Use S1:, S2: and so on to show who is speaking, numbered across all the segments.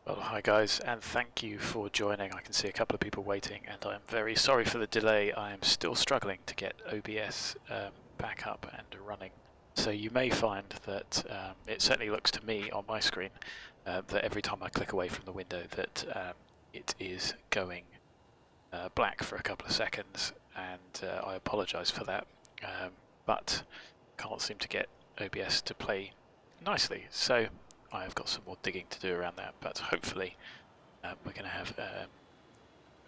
S1: Well, hi guys, and thank you for joining. I can see a couple of people waiting, and I'm very sorry for the delay. I am still struggling to get OBS back up and running. So you may find that it certainly looks to me on my screen that every time I click away from the window that it is going black for a couple of seconds, and I apologise for that, but can't seem to get OBS to play nicely. So I've got some more digging to do around that, but hopefully we're going to have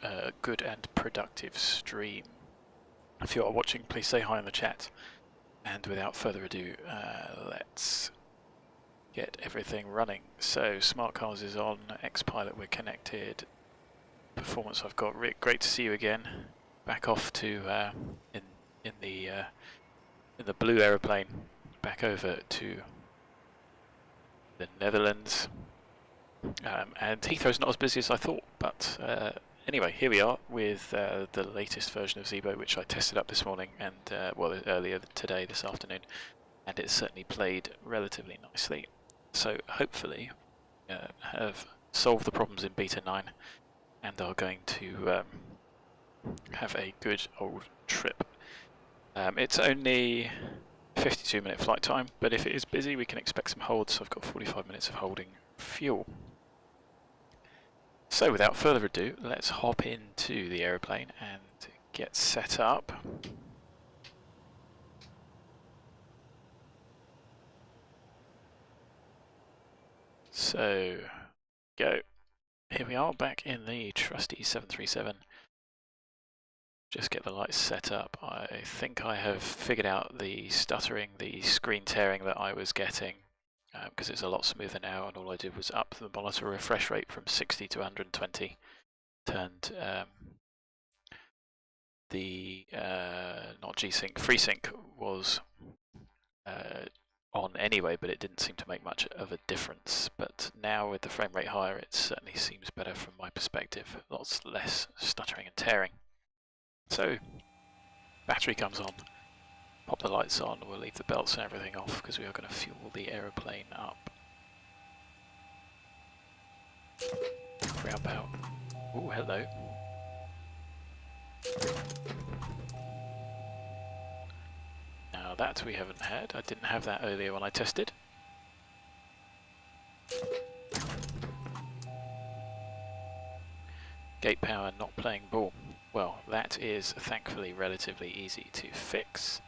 S1: a good and productive stream. If you are watching, please say hi in the chat. And without further ado, let's get everything running. So Smart Cars is on, X-Pilot we're connected, Performance I've got. Rick, great to see you again. Back off to in the blue aeroplane, back over to the Netherlands, and Heathrow's not as busy as I thought, but anyway, here we are with the latest version of Zibo, which I tested up this morning and well, earlier today, this afternoon, and it certainly played relatively nicely. So hopefully have solved the problems in Beta 9 and are going to have a good old trip. It's only 52-minute flight time, but if it is busy we can expect some holds, so I've got 45 minutes of holding fuel. So without further ado, let's hop into the aeroplane and get set up. So, go. Here we are back in the trusty 737. Just get the lights set up. I think I have figured out the stuttering, the screen tearing that I was getting, because it's a lot smoother now, and all I did was up the monitor refresh rate from 60 to 120. Turned the not G-Sync, FreeSync was on anyway, but it didn't seem to make much of a difference. But now with the frame rate higher, it certainly seems better from my perspective. Lots less stuttering and tearing. So, battery comes on, pop the lights on, we'll leave the belts and everything off because we are going to fuel the aeroplane up. Ground power. Oh, hello. Now that we haven't had, I didn't have that earlier when I tested. Gate power not playing ball. Well, that is thankfully relatively easy to fix.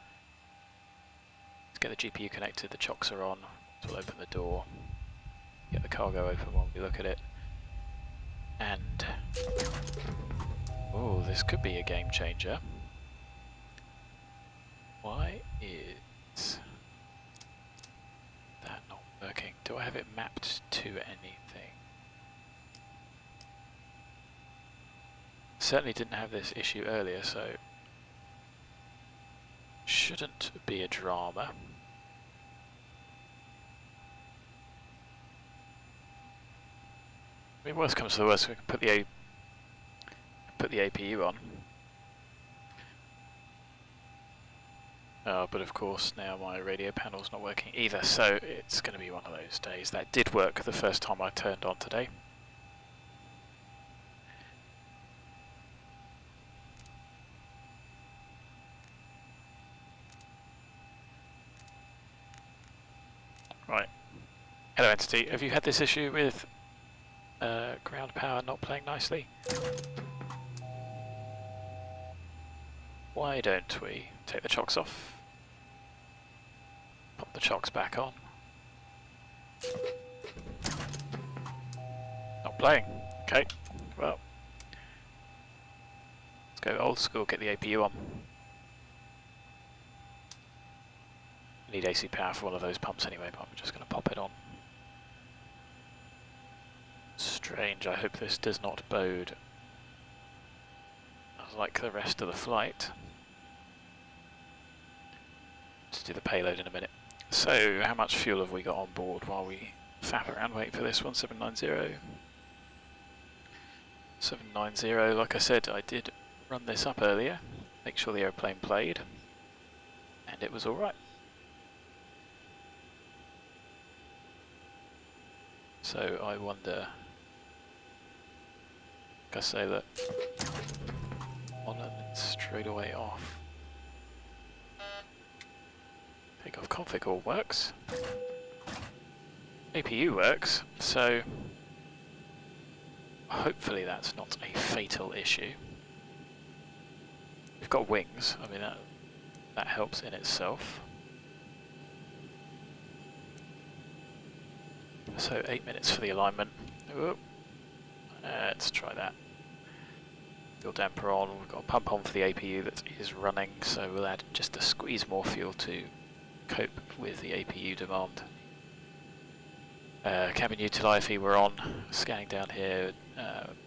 S1: Let's get the GPU connected, the chocks are on, we'll open the door, get the cargo open while we look at it, and oh, this could be a game changer. Why is that not working? Do I have it mapped to anything? Certainly didn't have this issue earlier, so shouldn't be a drama. I mean, worst comes to the worst, we can put the APU on. But of course now my radio panel's not working either, so it's going to be one of those days. That did work the first time I turned on today. Right. Hello Entity, have you had this issue with ground power not playing nicely? Why don't we take the chocks off, pop the chocks back on. Not playing, okay, well, let's go old school, get the APU on. Need AC power for one of those pumps anyway, but I'm just going to pop it on. Strange, I hope this does not bode like the rest of the flight. Let's do the payload in a minute. So, how much fuel have we got on board while we fap around, wait for this one, 790. 790, like I said, I did run this up earlier, make sure the airplane played, and it was alright. So I wonder Like I say, that on and then straight away off. Take off config all works. APU works, so hopefully that's not a fatal issue. We've got wings, I mean that helps in itself. So 8 minutes for the alignment. Whoop. Let's try that. Fuel damper on, we've got a pump on for the APU that is running, so we'll add just a squeeze more fuel to cope with the APU demand. Cabin utility we're on, scanning down here,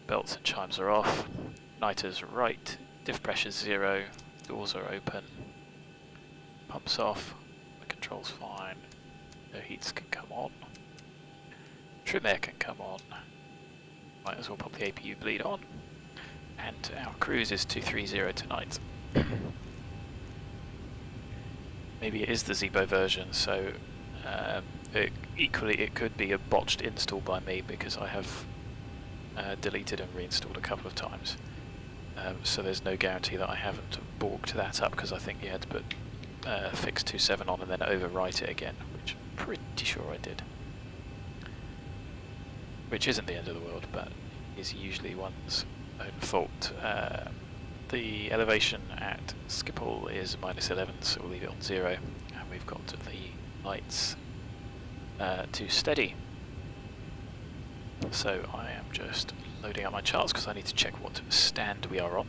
S1: belts and chimes are off, niters right, diff pressure's 0, doors are open, pumps off, the controls fine, no heats can come on, trim air can come on, might as well pop the APU bleed on, and our cruise is 230 tonight. Maybe it is the Zibo version, so equally it could be a botched install by me because I have deleted and reinstalled a couple of times. So there's no guarantee that I haven't borked that up, because I think you had to put fix 2.7 on and then overwrite it again, which I'm pretty sure I did. Which isn't the end of the world, but is usually one's own fault. The elevation at Schiphol is -11, so we'll leave it on 0, and we've got the lights to steady. So I am just loading up my charts because I need to check what stand we are on.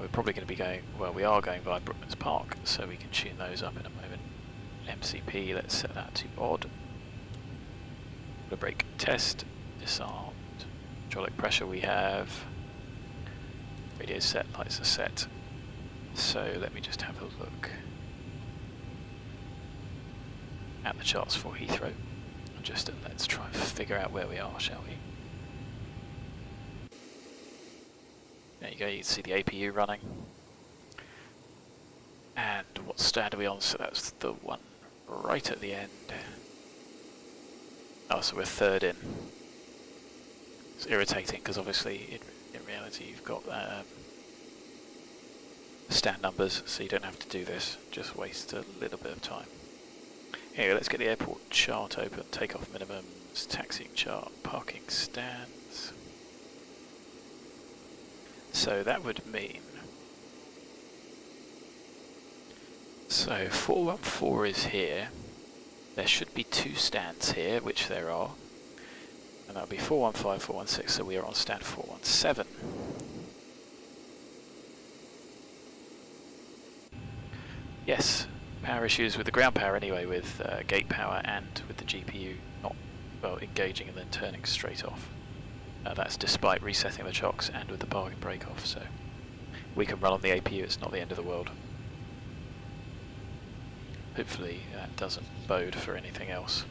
S1: We're probably going to be going, well, we are going via Brooklands Park, so we can tune those up in a moment. MCP, let's set that to odd. The brake test, disarmed. Hydraulic pressure we have. Radio set, lights are set. So let me just have a look at the charts for Heathrow. Just let's try and figure out where we are, shall we? There you go, you can see the APU running. And what stand are we on? So that's the one right at the end. Oh, so we're third in. It's irritating because obviously in reality you've got stand numbers, so you don't have to do this, just waste a little bit of time. Here, let's get the airport chart open, takeoff minimums, taxiing chart, parking stands. So that would mean, so 414 is here, there should be 2 stands here, which there are, and that would be 415, 416, so we are on stand 417. Yes, power issues with the ground power anyway, with gate power and with the GPU not, well, engaging and then turning straight off. That's despite resetting the chocks and with the parking brake off, so we can run on the APU, it's not the end of the world. Hopefully that doesn't bode for anything else.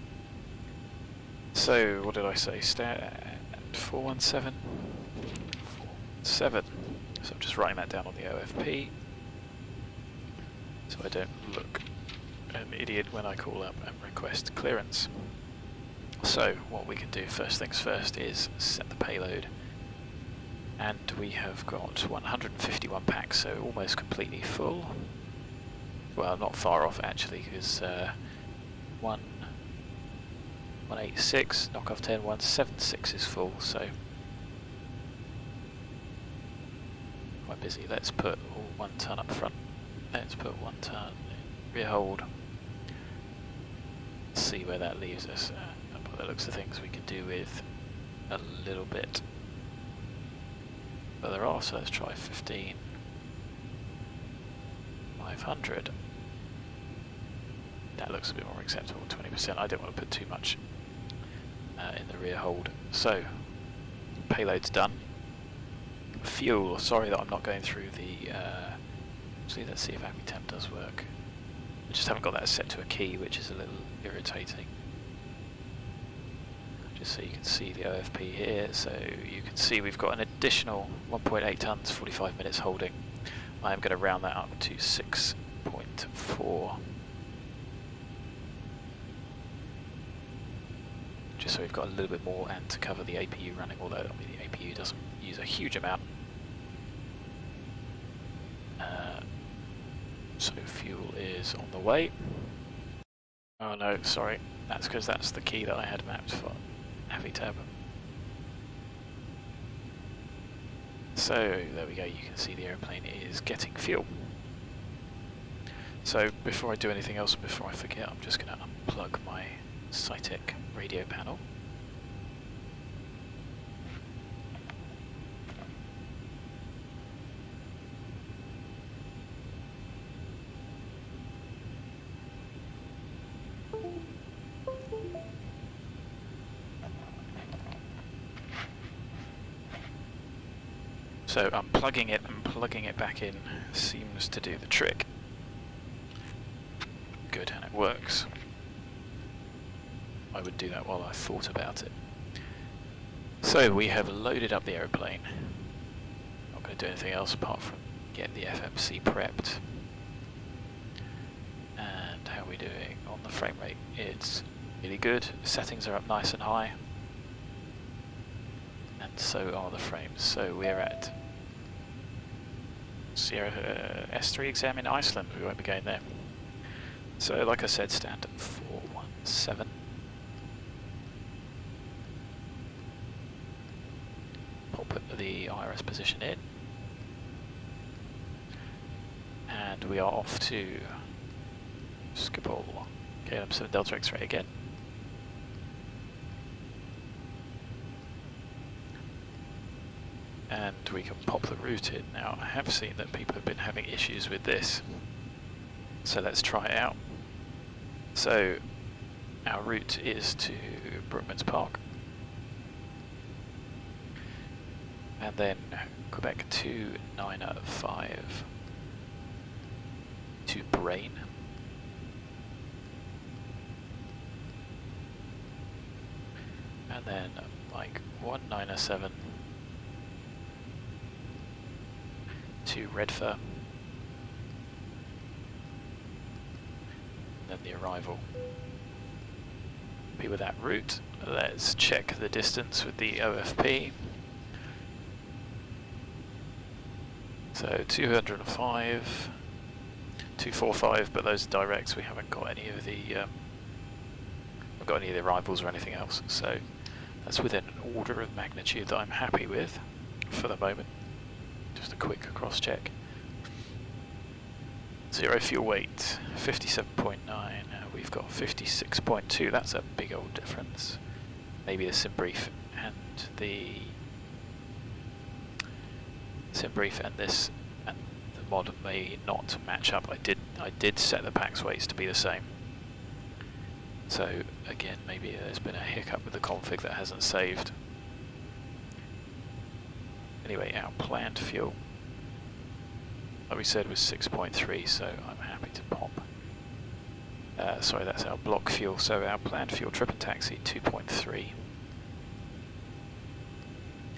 S1: So, what did I say? Stand 417? 417. So I'm just writing that down on the OFP, so I don't look an idiot when I call up and request clearance. So what we can do first things first is set the payload, and we have got 151 packs, so almost completely full. Well, not far off actually, because 186, knock off 10, 176 is full, so quite busy. Let's put all 1 ton up front. Let's put 1 ton in rear hold. See where that leaves us. By the looks of things, we can do with a little bit further off, so let's try 15. 500. That looks a bit more acceptable, 20%. I don't want to put too much in the rear hold. So, payload's done. Fuel, sorry that I'm not going through the... actually, let's see if AmbiTemp does work. I just haven't got that set to a key, which is a little irritating. Just so you can see the OFP here, so you can see we've got an additional 1.8 tons, 45 minutes holding. I am going to round that up to 6.4. just so we've got a little bit more and to cover the APU running, although I mean, the APU doesn't use a huge amount. So fuel is on the way. Oh no, sorry, that's because that's the key that I had mapped for Navitab. So there we go, you can see the airplane is getting fuel. So before I do anything else, before I forget, I'm just going to unplug my Saitek radio panel. So unplugging it and plugging it back in seems to do the trick. Good, and it works. I would do that while I thought about it. So we have loaded up the aeroplane. Not going to do anything else apart from get the FMC prepped. And how are we doing on the frame rate? It's really good. Settings are up nice and high. And so are the frames. So we're at S3 exam in Iceland. We won't be going there. So like I said, stand at 417. Pop the IRS position in. And we are off to Schiphol. KLM 7 Delta X-ray again. And we can pop the route in. Now I have seen that people have been having issues with this, so let's try it out. So our route is to Brookmans Park and then Quebec 295 to Brain, and then like 1907 to REDFA, and then the arrival. Be with that route. Let's check the distance with the OFP. So 205, 245, but those are directs. We haven't got any of the arrivals or anything else. So that's within an order of magnitude that I'm happy with for the moment. Just a quick cross check. Zero fuel weight, 57.9. We've got 56.2. That's a big old difference. Maybe the sim brief and the this and the mod may not match up. I did set the pax weights to be the same. So again, maybe there's been a hiccup with the config that hasn't saved. Anyway, our planned fuel, like we said, was 6.3, so I'm happy to pop. Sorry, that's our block fuel, so our planned fuel trip and taxi 2.3.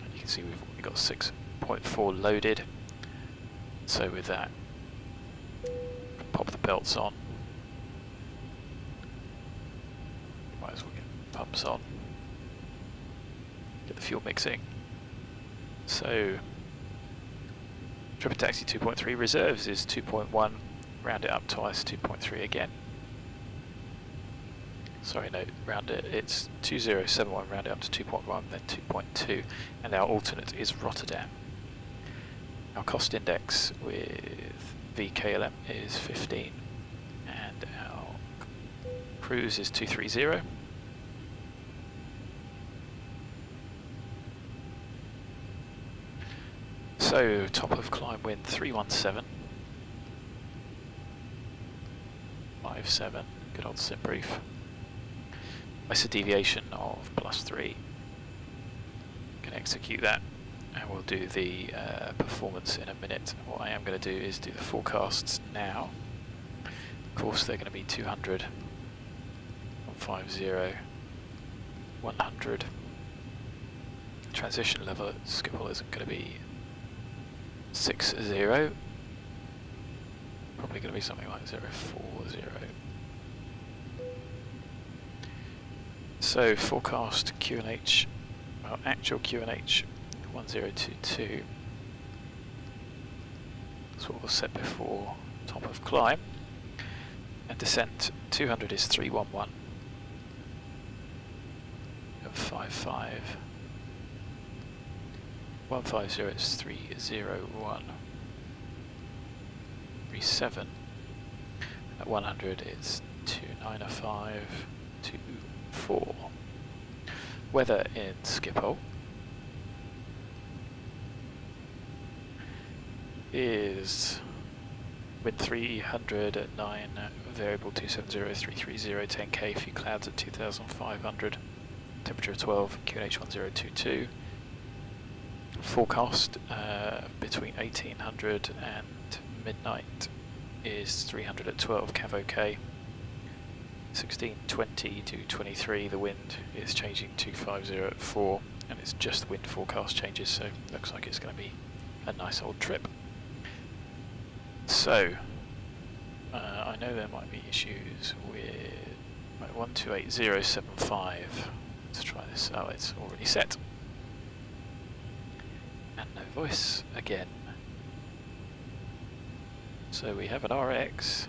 S1: And you can see we've only got 6.4 loaded. So with that, pop the belts on. Might as well get pumps on. Get the fuel mixing. So, trip and taxi 2.3, reserves is 2.1, round it up twice, 2.3 again. Sorry, no, round it, it's 2071, round it up to 2.1, then 2.2, and our alternate is Rotterdam. Our cost index with vKLM is 15, and our cruise is 230. So, top of climb wind 317, 57, good old sim brief. That's a deviation of +3. Can execute that, and we'll do the performance in a minute. What I am going to do is do the forecasts now. Of course, they're going to be 200, 150, 100. Transition level at Schiphol isn't going to be 60, probably going to be something like 040. So forecast QNH, well, actual QNH 1022. That's what was set before top of climb. And descent 200 is 311. And 55. 150 is 301. 37. At 100 it's 295. 24. Weather in Schiphol is wind 300 at 9, variable 270, 330, 10k, few clouds at 2500, temperature of 12, QNH 1022. Forecast between 1800 and midnight is 300 at 12, cav OK. 1620 to 23, the wind is changing to 50 at 4, and it's just the wind forecast changes, so looks like it's going to be a nice old trip. So, I know there might be issues with 128075. Let's try this. Oh, it's already set. And no voice again. So we have an RX.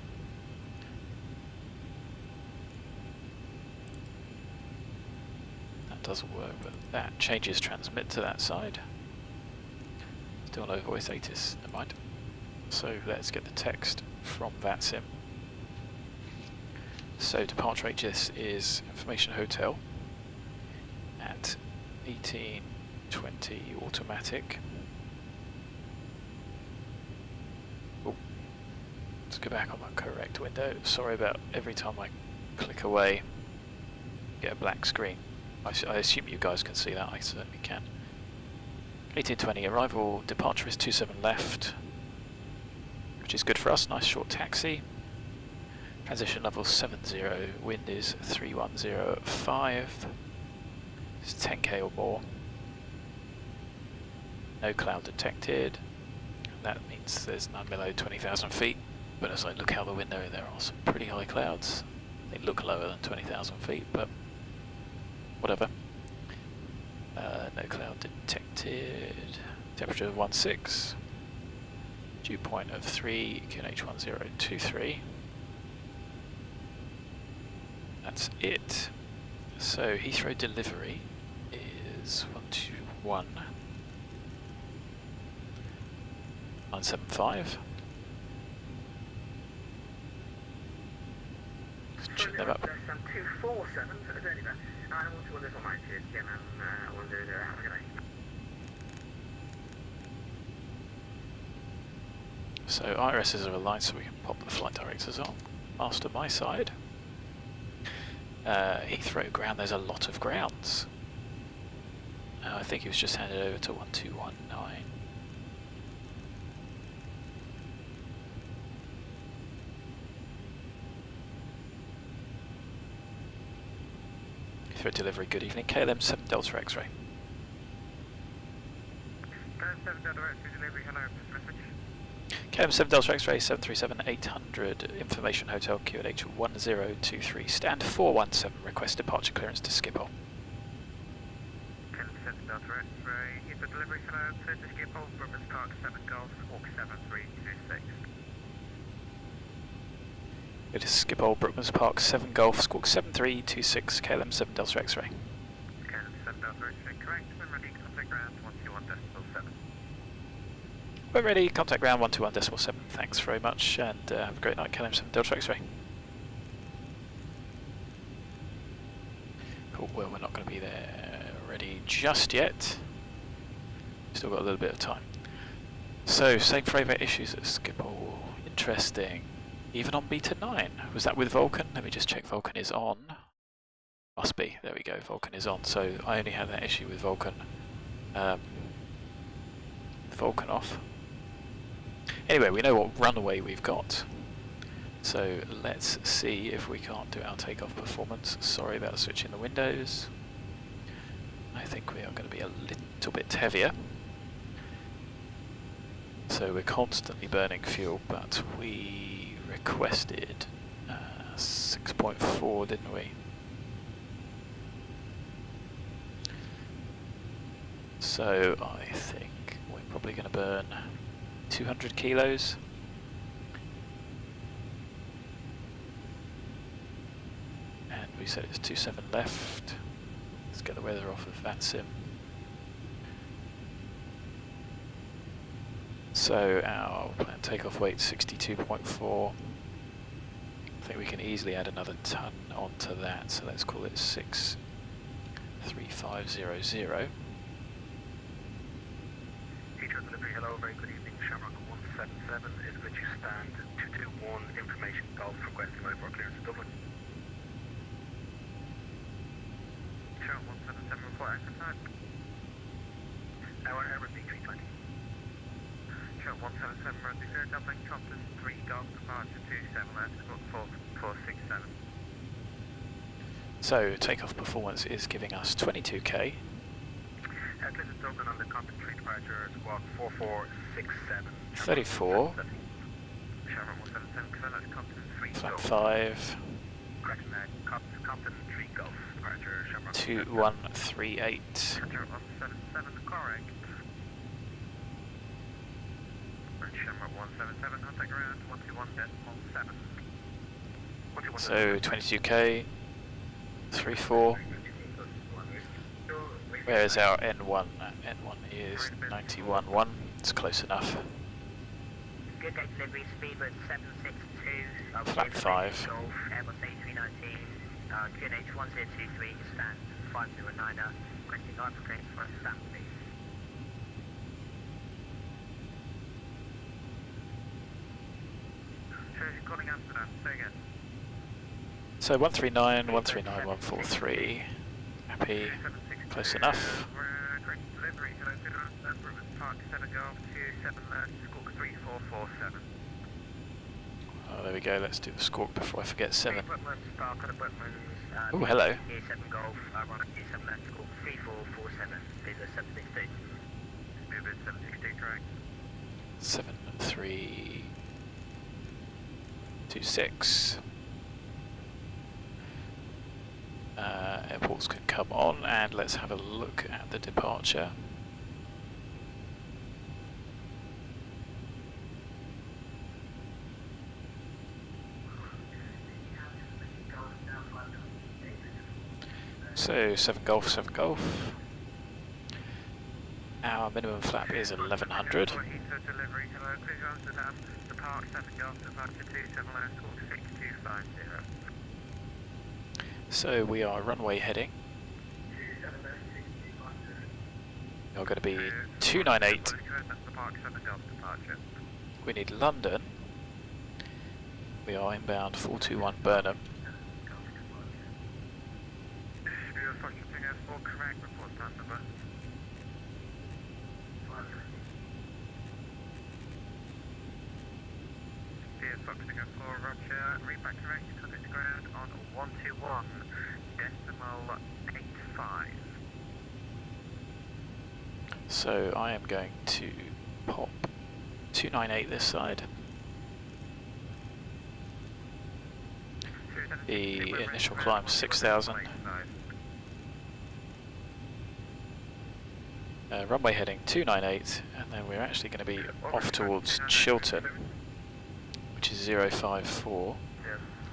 S1: That doesn't work, but that changes transmit to that side. Still no voice ATIS, never mind. So let's get the text from VATSIM. So departure HS is information hotel at 1820 automatic. Oh, let's go back on the correct window. Sorry about every time I click away, get a black screen. I assume you guys can see that, I certainly can. 1820 arrival, departure is 27 left. Which is good for us, nice short taxi. Transition level 70, wind is 3105. It's 10k or more. No cloud detected. That means there's none below 20,000 feet. But as I look out the window, there are some pretty high clouds. They look lower than 20,000 feet, but whatever. No cloud detected. Temperature of 16. Dew point of 3, QNH 1023. That's it. So Heathrow delivery is 121 975. Let's check that up.
S2: 247 for the deliver. And 121 cheers, Jim, and 100, have a good day.
S1: So IRSs are aligned, so we can pop the flight directors on. Master my side. Heathrow ground, there's a lot of grounds. I think he was just handed over to 1219. Heathrow delivery, good evening. KLM 7 Delta X-ray.
S2: KLM 7 Delta X-ray delivery, hello, message.
S1: KLM 7 Delta X-ray 737-800, information hotel QNH 1023, stand 417, request departure clearance to Schiphol.
S2: KLM 7 Delta X-ray, Heathrow delivery, hello, clear to Schiphol, Brooklands Park 7 Golf, Squawk 7326.
S1: It is Schiphol, Brooklands Park 7 Golf, Squawk 7326, KLM 7 Delta X-ray.
S2: KLM 7 Delta X-ray, correct, when ready, contact ground 121.7.
S1: We're ready, contact ground 121.7, thanks very much, and have a great night, KLM 7 Delta X-ray. Cool, well we're not going to be there ready just yet, still got a little bit of time. So, same freighter issues at Schiphol, interesting, even on Beta 9, was that with Vulcan? Let me just check Vulcan is on, must be, there we go, Vulcan is on, so I only had that issue with Vulcan, Vulcan off. Anyway, we know what runway we've got, so let's see if we can't do our takeoff performance. Sorry about switching the windows. I think we are going to be a little bit heavier. So we're constantly burning fuel, but we requested 6.4, didn't we? So I think we're probably going to burn 200 kilos. And we said it's 27 left. Let's get the weather off of VATSIM. So our planned takeoff weight 62.4. I think we can easily add another ton onto that, so let's call it 63500.
S2: Heathrow delivery, hello, very good evening. Shamrock 177 is with you stand 221 information golf requesting over clearance to Dublin. Shamrock 177 report active time. Our Airbus A320. Shamrock 177 runway 0 Dublin, Compton 3 golf departure 27 left, squawk 467.
S1: So takeoff performance is giving us 22k.
S2: Headless is Dublin on the Compton 3 departure, squawk 4467.
S1: 34.
S2: Shamrock 177, Cavella, Compton 3
S1: Flat
S2: golf.
S1: 5.
S2: Correction there, Compton 3 golf departure, Shamrock
S1: 2138.
S2: Shamrock 177, correct. Shamrock 177, contact ground 121.7.
S1: So 22k. 34. Where is our N1? N1 is 91.1. It's close enough.
S3: Good day delivery, speedbird 762.
S1: Flat 5.
S3: Golf, Airbus A319, QNH 1023, stand 509er, requesting hyper clearance for a stand, please.
S2: Calling Amsterdam, say again.
S1: So 139, 139, 143. Happy. Close enough.
S2: Correct delivery, hello, good Amsterdam, Rivers Park, 7 Golf, 27 left, squawk 3447.
S1: Oh, there we go. Let's do the squawk before I forget 7.
S2: Park,
S1: Oh, hello.
S3: 7 Golf, run at 27 left, squawk 3447, please 762.
S2: Move it 762, correct.
S1: 7326. Airports can come on, and let's have a look at the departure. So 7 Golf, 7 Golf. Our minimum flap is 1100.
S2: Heathrow delivery, hello, please Amsterdam, the Park, 7 Golf, departure 27 left, squawk 6250.
S1: So we are runway heading. You're going to be 298. We need London. We are inbound 421 Burnham.
S2: Read back correct, contact ground on 121.85.
S1: So I am going to pop 298 this side. The initial climb 6,000. Runway heading 298, and then we're actually going to be off towards Chiltern, which is 054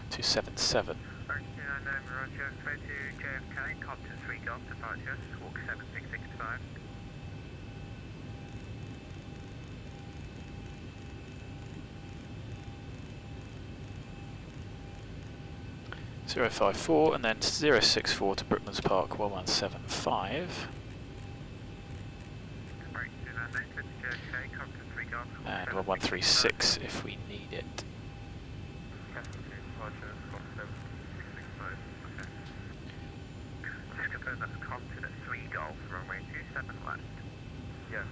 S1: 277.
S2: Roger, clear to JFK, Compton 3 Golf, departure, squawk 7665.
S1: Zero 054 and then 064 to Brookman's Park 1175. And 1136 if we need it.
S2: Just confirm that's Compton at 3 Golf, runway 27 left. Yeah.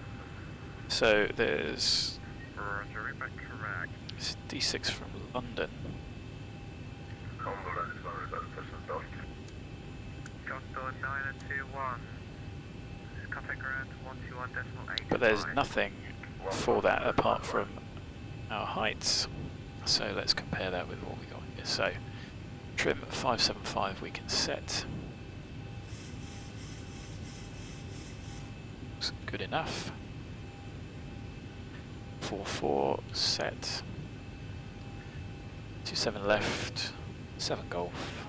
S1: So there's
S2: Roger, read back correct.
S1: D6 from London.
S2: Johnston 921. Contact ground 121.8.
S1: But there's nothing for that apart from our heights. So let's compare that with what we got here. So trim 575 we can set. Good enough. 4-4 set. 27 left. 7 Golf.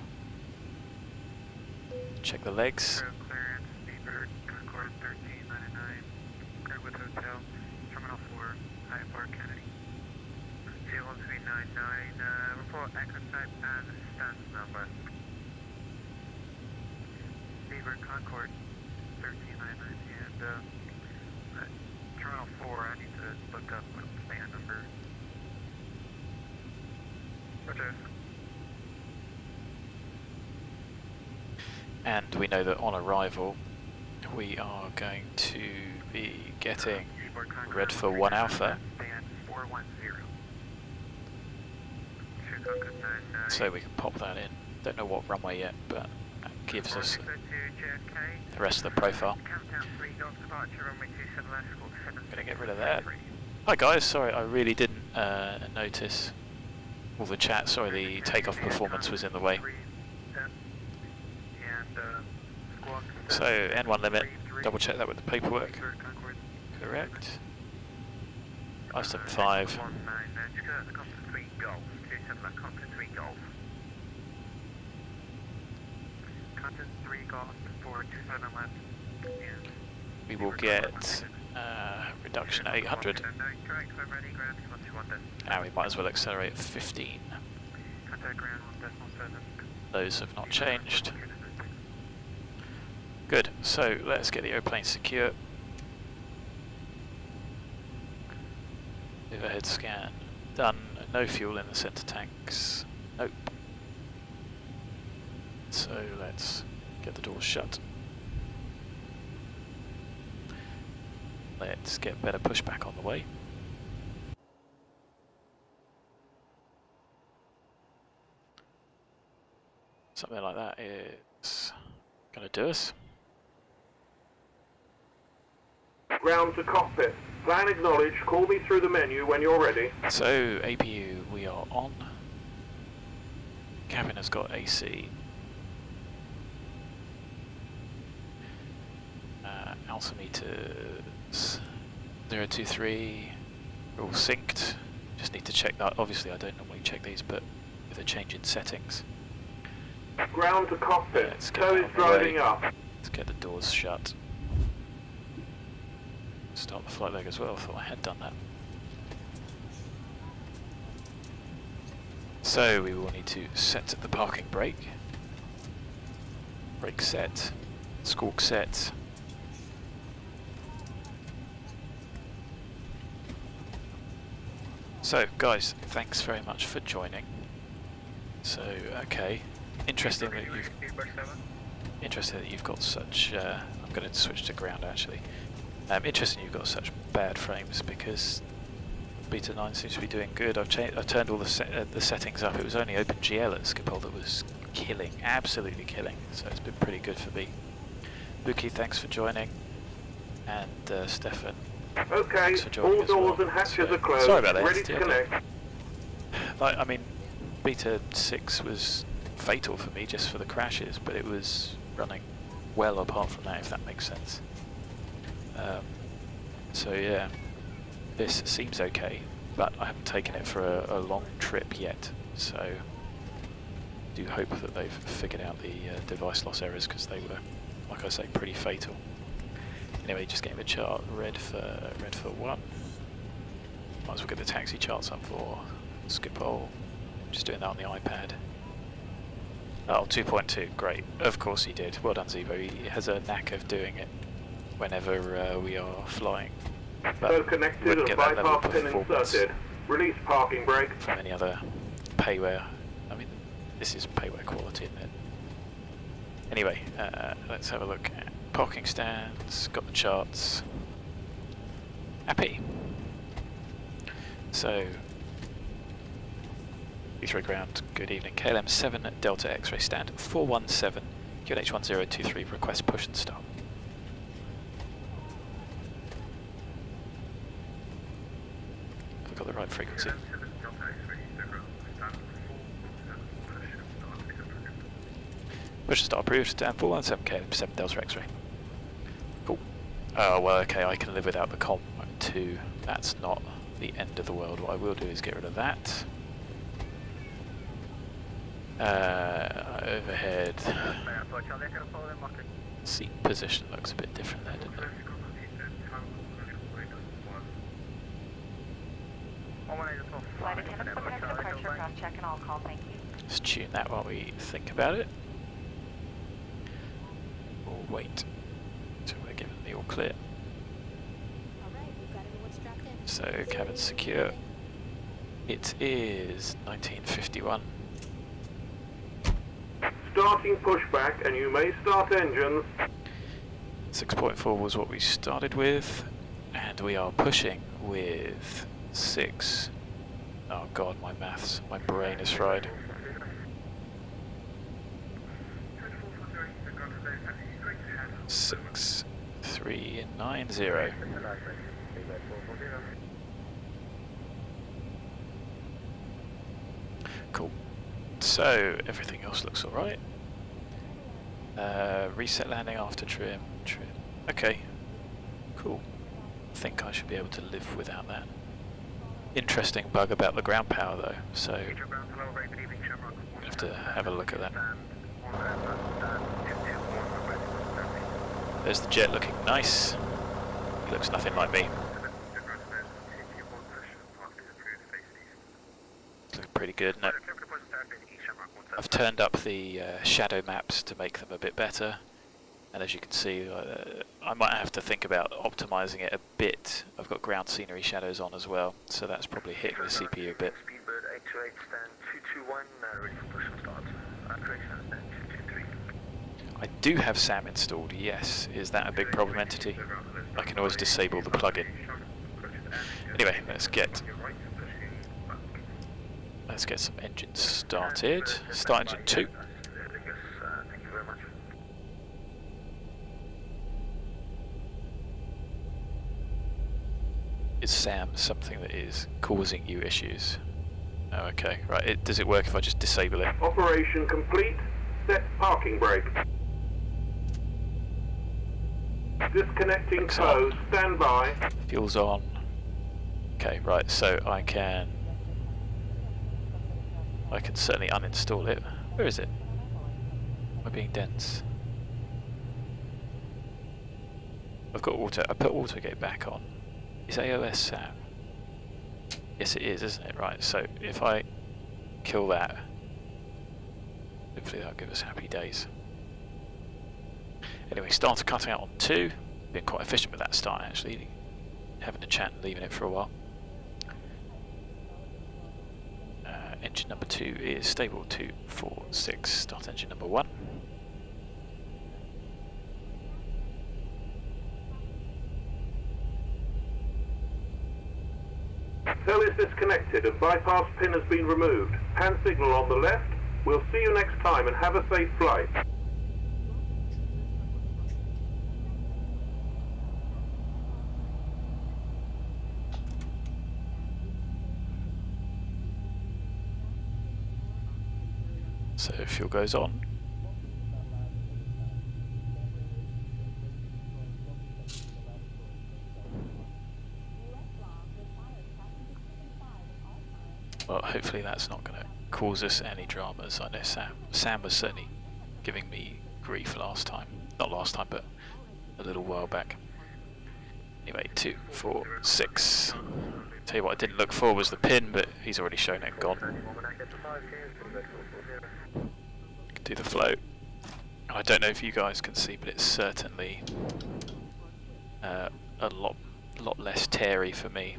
S1: Check the legs.
S2: Clearance, Beaver, Concord 1399, Redwood Hotel, Terminal 4, Hyatt Park, Kennedy. 01399, report access type and stand number. Beaver, Concord 1399, and Terminal 4, I need to look up stand number. Roger.
S1: And we know that on arrival we are going to be getting REDFA 1 Alpha, so we can pop that in. Don't know what runway yet, but that gives us the rest of the profile. I'm going to get rid of that. Hi guys, sorry I really didn't notice all the chat, sorry the takeoff performance was in the way. So, N1 limit, double check that with the paperwork. Correct. 575. We will get reduction at 800. Now we might as well accelerate at 15. Those have not changed. Good, so let's get the airplane secure. Overhead scan done. No fuel in the centre tanks. Nope. So let's get the doors shut. Let's get better pushback on the way. Something like that is going to do us.
S4: Ground to cockpit. Plan acknowledged. Call me through the menu when you're ready.
S1: So, APU, we are on. Cabin has got AC. Altimeters 023 are all synced. Just need to check that. Obviously, I don't normally check these, but with a change in settings.
S4: Ground to cockpit.
S1: Let's get
S4: Tow
S1: that
S4: is
S1: on the
S4: driving
S1: way.
S4: up.
S1: Let's get the doors shut. Start the flight leg as well. I thought I had done that. So we will need to set the parking brake. Brake set. Squawk set. So guys, thanks very much for joining. So okay, interesting that you've got such. I'm going to switch to ground actually. Interesting you've got such bad frames because Beta 9 seems to be doing good. I've turned all the settings up. It was only OpenGL at Schiphol that was killing, absolutely killing. So it's been pretty good for me. Buki, thanks for joining, and Stefan.
S4: Okay,
S1: thanks for joining
S4: all
S1: as well.
S4: doors and hatches are closed.
S1: Sorry about that.
S4: Ready to connect.
S1: Like, I mean, Beta 6 was fatal for me just for the crashes, but it was running well apart from that, if that makes sense. So yeah, this seems okay, but I haven't taken it for a long trip yet, so I do hope that they've figured out the device loss errors, because they were, like I say, pretty fatal. Anyway, just getting the chart, REDFA 1. Might as well get the taxi charts up for Schiphol. Just doing that on the iPad. Oh, 2.2, great. Of course he did. Well done, Zibo. He has a knack of doing it whenever we are flying. But
S4: So connected and bypass pin inserted. Release parking brake.
S1: From any other payware. I mean, this is payware quality, isn't it? Anyway, let's have a look at parking stands. Got the charts. Happy. So, Heathrow ground, good evening. KLM 7 Delta X-ray stand 417, QNH 1023, request push and start. Have I got the right frequency? Push and start approved, stand 417 KLM 7 Delta X-ray. Cool. Oh, well, okay, I can live without the COM 2. That's not the end of the world. What I will do is get rid of that. Overhead. Seat position looks a bit different there, doesn't it?
S5: Flight attendant, protect departure, cross check and all call, thank you.
S1: Let's tune that while we think about it. Or wait until we're given the all clear. So, cabin secure. It is 1951.
S4: Starting pushback, and you may start engines.
S1: 6.4 was what we started with, and we are pushing with 6. Oh god, my maths, my brain is fried. 6390. Cool. So everything else looks alright. Reset landing after trim. Okay. Cool. I think I should be able to live without that. Interesting bug about the ground power though, so I have to have a look at that. There's the jet looking nice. He looks nothing like me. Looks pretty good, no? I've turned up the shadow maps to make them a bit better, and as you can see, I might have to think about optimizing it a bit. I've got ground scenery shadows on as well, so that's probably hitting the CPU a bit. I do have SAM installed, yes. Is that a big problem entity? I can always disable the plugin. Anyway, let's get some engines started. Start engine 2. Is SAM something that is causing you issues? Oh, okay, right. Does it work if I just disable it?
S4: Operation complete. Set parking brake. Disconnecting close. Stand by.
S1: Fuel's on. Okay, right. So I can certainly uninstall it. Where is it? Am I being dense? I've got auto. I put AutoGate back on. Is AOS SAM? Yes, it is, isn't it? Right. So if I kill that, hopefully that'll give us happy days. Anyway, starter cutting out on 2. Been quite efficient with that start actually. Having a chat and leaving it for a while. Engine number 2 is stable 246. Start engine number 1.
S4: Cell is disconnected and bypass pin has been removed. Hand signal on the left. We'll see you next time and have a safe flight.
S1: So fuel goes on. Well, hopefully that's not going to cause us any dramas. I know Sam was certainly giving me grief last time. Not last time, but a little while back. Anyway, 2, 4, 6. Tell you what I didn't look for was the pin, but he's already shown it and gone. Do the float. I don't know if you guys can see, but it's certainly a lot less teary for me.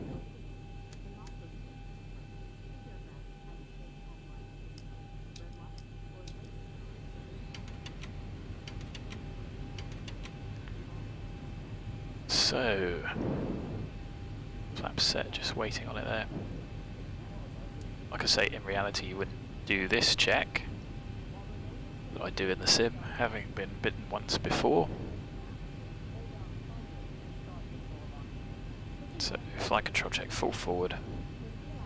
S1: So, flap set, just waiting on it there. Like I say, in reality you wouldn't do this check that I do in the sim, having been bitten once before. So, flight control check, full forward,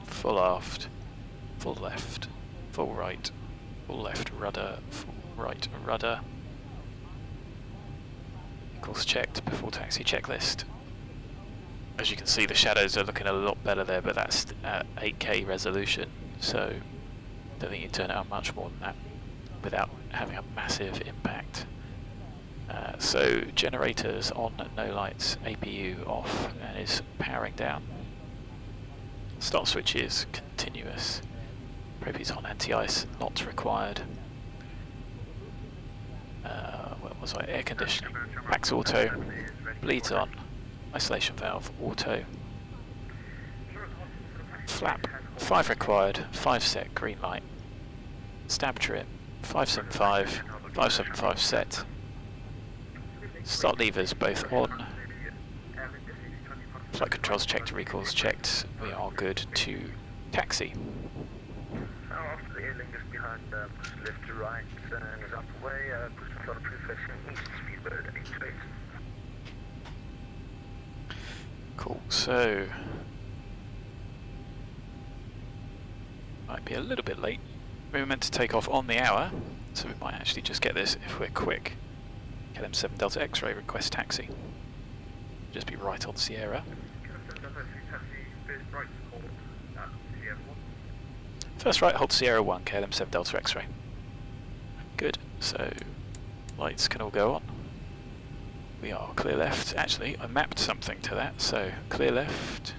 S1: full aft, full left, full right, full left rudder, full right rudder. vehicles checked before taxi checklist. As you can see, the shadows are looking a lot better there, but that's at 8K resolution, so I don't think you can turn it up much more than that without having a massive impact. So generators on, no lights, APU off, and is powering down. Start switch is continuous. Prope's on, anti-ice not required. Where was I? Air conditioning. Max auto. Bleeds on. Isolation valve auto. Flap 5 required. 5 set. Green light. Stab trim 575. 575 set. Start levers both on. Flight controls checked. Recalls checked. We are good to taxi.
S2: After the airlink is behind, push left to right and is up away, push the throttle preflection east, speedbird 828.
S1: Cool, so might be a little bit late. We were meant to take off on the hour, so we might actually just get this if we're quick. KLM 7 Delta X-ray, request taxi. Just be right on Sierra. First right, hold Sierra 1, KLM 7 Delta X-ray. Good, so lights can all go on. We are clear left. Actually, I mapped something to that, so clear left,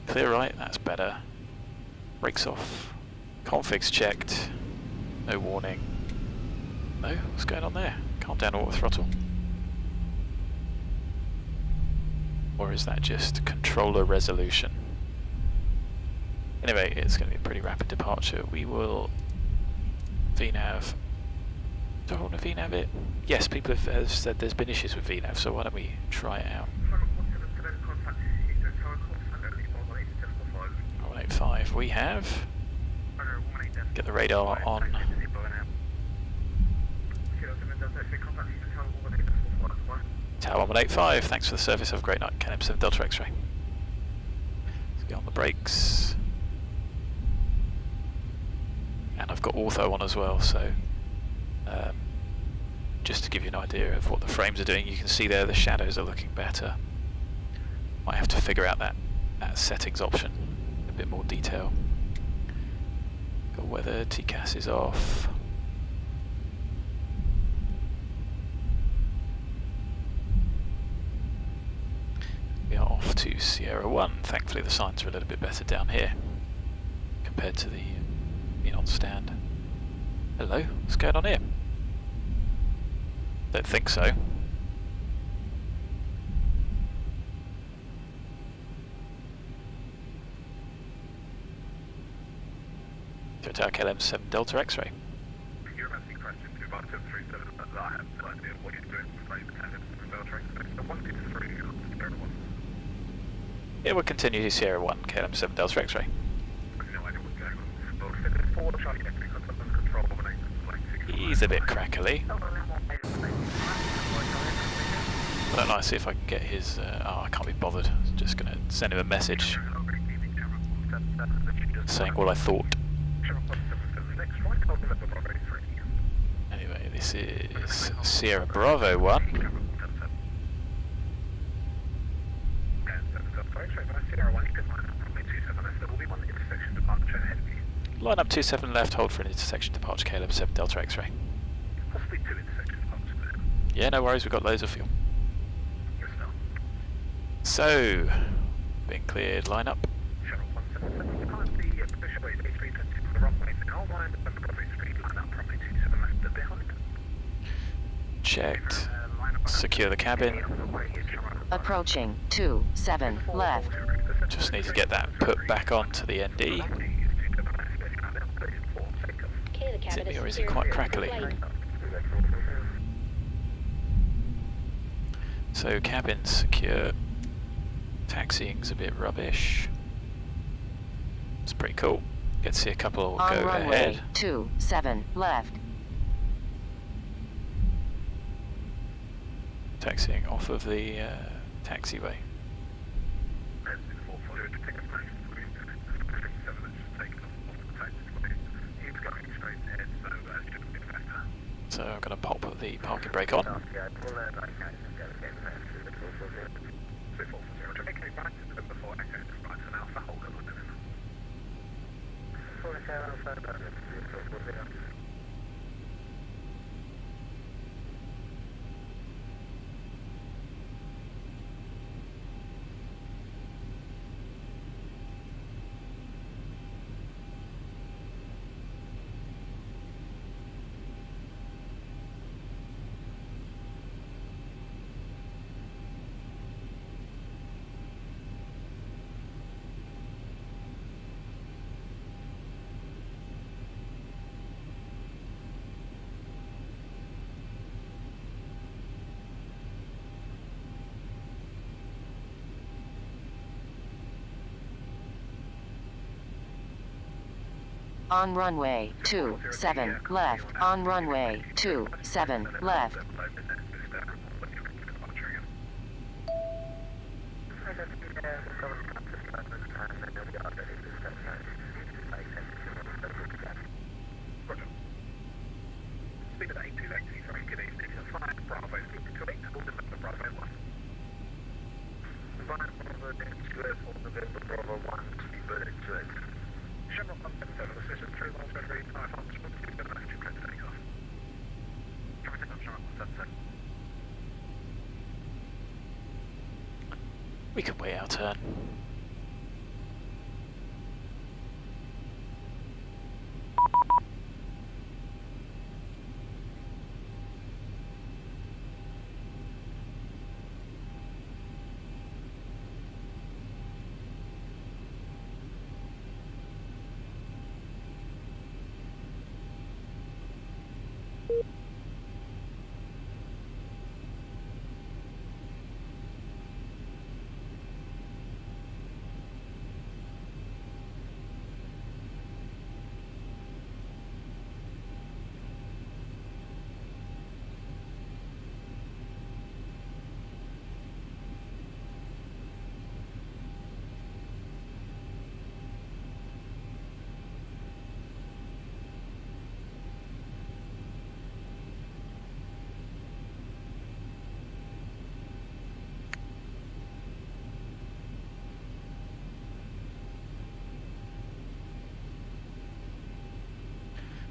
S1: clear right, that's better. Brakes off, configs checked, no warning. No, what's going on there? Calm down auto throttle. Or is that just controller resolution? Anyway, it's going to be a pretty rapid departure. We will VNAV. Do I want to VNAV it? Yes, people have said there's been issues with VNAV, so why don't we try it out? 185, we have. Get the radar on. Tower 185, thanks for the service, have a great night. KLM 7 Delta X-ray. Let's get on the brakes. And I've got Ortho on as well, so just to give you an idea of what the frames are doing, you can see there the shadows are looking better. Might have to figure out that settings option in a bit more detail. Got weather, TCAS is off. We are off to Sierra 1. Thankfully the signs are a little bit better down here compared to the on stand. Hello, what's going on here? Don't think so. Tower KLM 7 Delta X-ray.
S2: You're asking question 25737, but I have no idea what you're doing with KLM Delta X-ray. So 123, Sierra 1.
S1: Yeah, we'll continue Sierra 1, KLM 7 Delta X-ray. He's a bit crackly. I don't know, see if I can get his... oh, I can't be bothered. I'm just going to send him a message saying what I thought. Anyway, this is Sierra Bravo 1. Line up 27 left, hold for an intersection departure, KLM 7 Delta X-ray.
S2: Possibly 2 intersection departures there.
S1: Yeah, no worries, we've got loads of fuel. So, being cleared, line up.
S2: Shuttle 177, you can't see the position where it's the wrong way now, line up Broadway Street, line up runway 27 left behind.
S1: Checked. Secure the cabin.
S6: Approaching 27 left.
S1: Just need to get that put back onto the ND. Is it me or is he quite crackly? So cabin's secure. Taxiing's a bit rubbish. It's pretty cool. Get to see a couple
S6: On
S1: go
S6: runway
S1: ahead.
S6: 27 left.
S1: Taxiing off of the taxiway. So I'm going to pop the parking brake on.
S2: right to November 4 Echo, right to Alpha, hold on 11. 4 Echo Alpha,
S6: On runway 27 left. On runway 27 left.
S2: Speed at 8280, sorry, good evening. Flight Bravo, speed to 8, hold November Bravo 1. Flight Bravo, hold November Bravo 1, speed at 828. Chevron 177, assistant 3 miles per 3, 5 hours, 1 speed at 9, 2 clear to take off. Traffic on Chevron 177.
S1: We can wait our turn.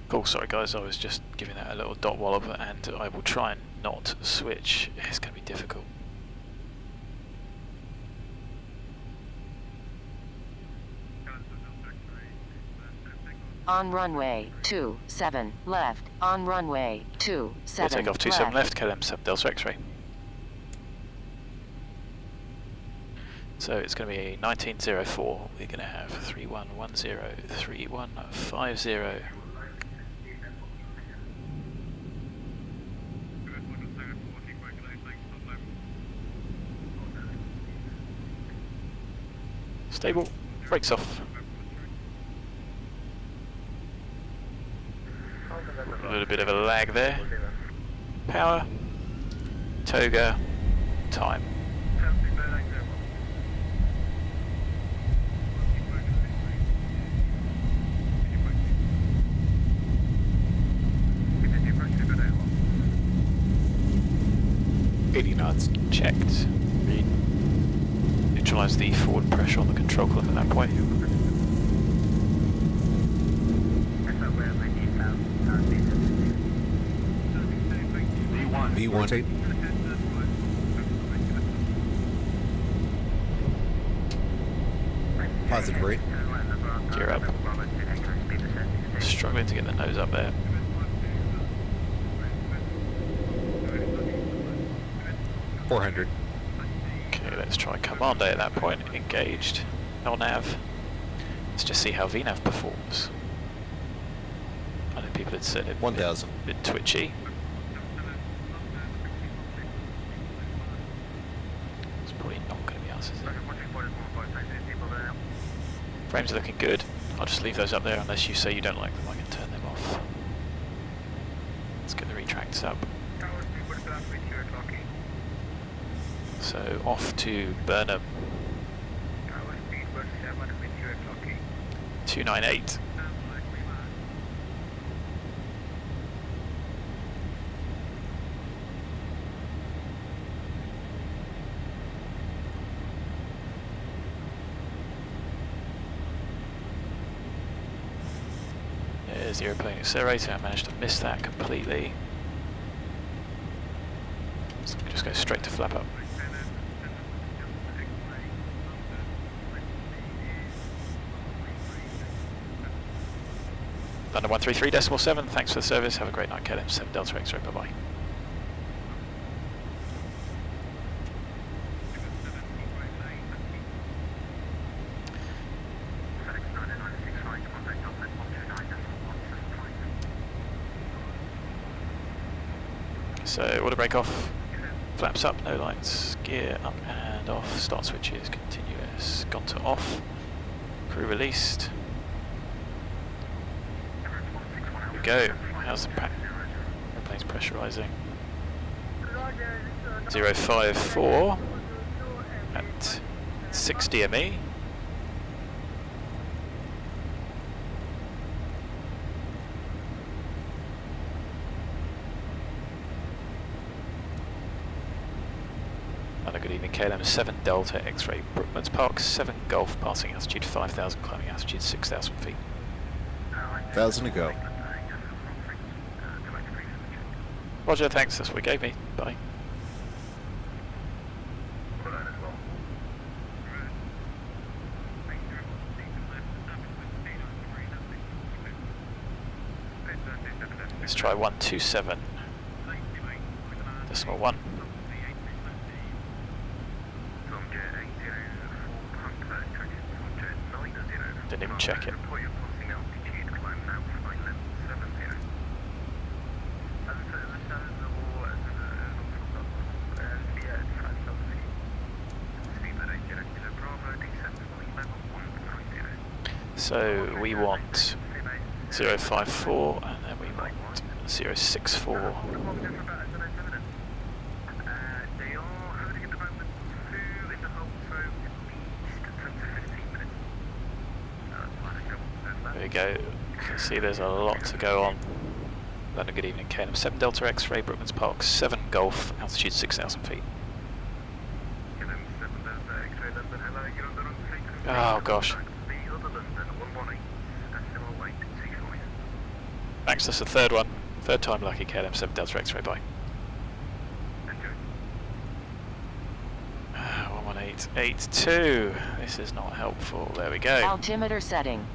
S1: Cool, sorry guys, I was just giving that a little dot wallop, and I will try and not switch. It's going to be difficult.
S6: On runway 27 left. On runway 27
S1: We'll take off 27 left, KLM 7 Delta X-ray. So it's going to be 1904. We're going to have 3110, 3150. Stable, brakes off. A little bit of a lag there. Power, toga, time. Knots checked. Neutralise the forward pressure on the control column at that point.
S7: V1. Positive rate.
S1: Gear up. Struggling to get the nose up there.
S7: .400.
S1: Okay, let's try command A at that point. Engaged. LNAV. Let's just see how VNAV performs. I know people had said it
S7: 1000.
S1: a bit twitchy. It's probably not going to be us, is it? Frames are looking good. I'll just leave those up there unless you say you don't like them. I can turn them off. Let's get the retracts up. So off to Burnham. 298. there's the aeroplane accelerator. I managed to miss that completely. So just go straight to flap up. London 133.7, thanks for the service. Have a great night, KLM 7 Delta X-ray. Bye bye. So auto brake off, flaps up, no lights, gear up and off, start switches, continuous, gone to off, crew released. Here we go, how's the airplane's pressurising? 054 at 60 ME. Good evening, KLM 7 Delta X-ray, Brooklands Park 7 Golf, passing altitude 5,000, climbing altitude 6,000 feet.
S7: 1,000 to go.
S1: Roger, thanks, that's what he gave me. Bye. Let's try 127. Decimal 1. Didn't even check it. So we want 054 and then we want 064. There we go. You can see there's a lot to go on. London, good evening, KLM 7 Delta X-ray, Brooklands Park 7 Golf, altitude 6,000 feet. Oh gosh. Thanks, that's the third one. Third time lucky, KLM 7 Delta X-ray, bye. 11882. This is not helpful. There we go.
S6: Altimeter setting.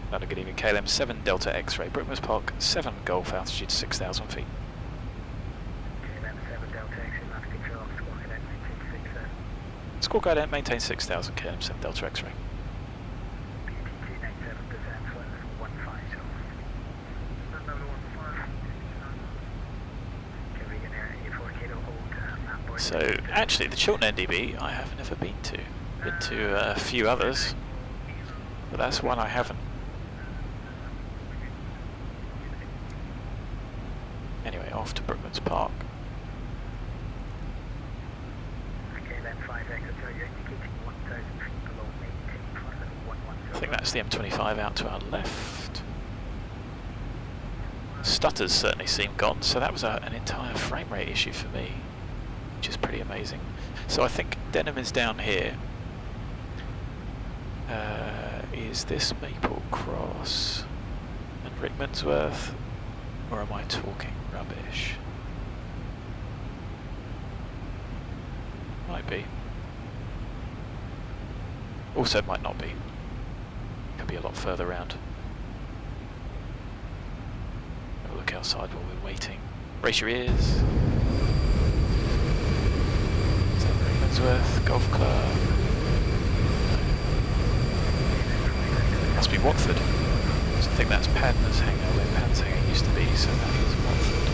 S1: London, good evening, KLM 7 Delta X-ray, Brooklands Park 7 Golf, altitude 6,000 feet. Squawk guide maintain 6,000, KLM 7 Delta X-ray. So actually the Chiltern NDB I have never been to. Been to a few others, but that's one I haven't. Anyway, off to Brooklands Park. I think that's the M25 out to our left. Stutters certainly seem gone, so that was an entire frame rate issue for me, which is pretty amazing. So I think Denham is down here. Is this Maple Cross and Rickmansworth, or am I talking rubbish? Might be. Also might not be. Could be a lot further round. Have a look outside while we're waiting. Brace your ears. Is that Rickmansworth Golf Club? Must be Watford. So I think that's Padner's hangar, where Padner's hangar used to be, so that is Watford.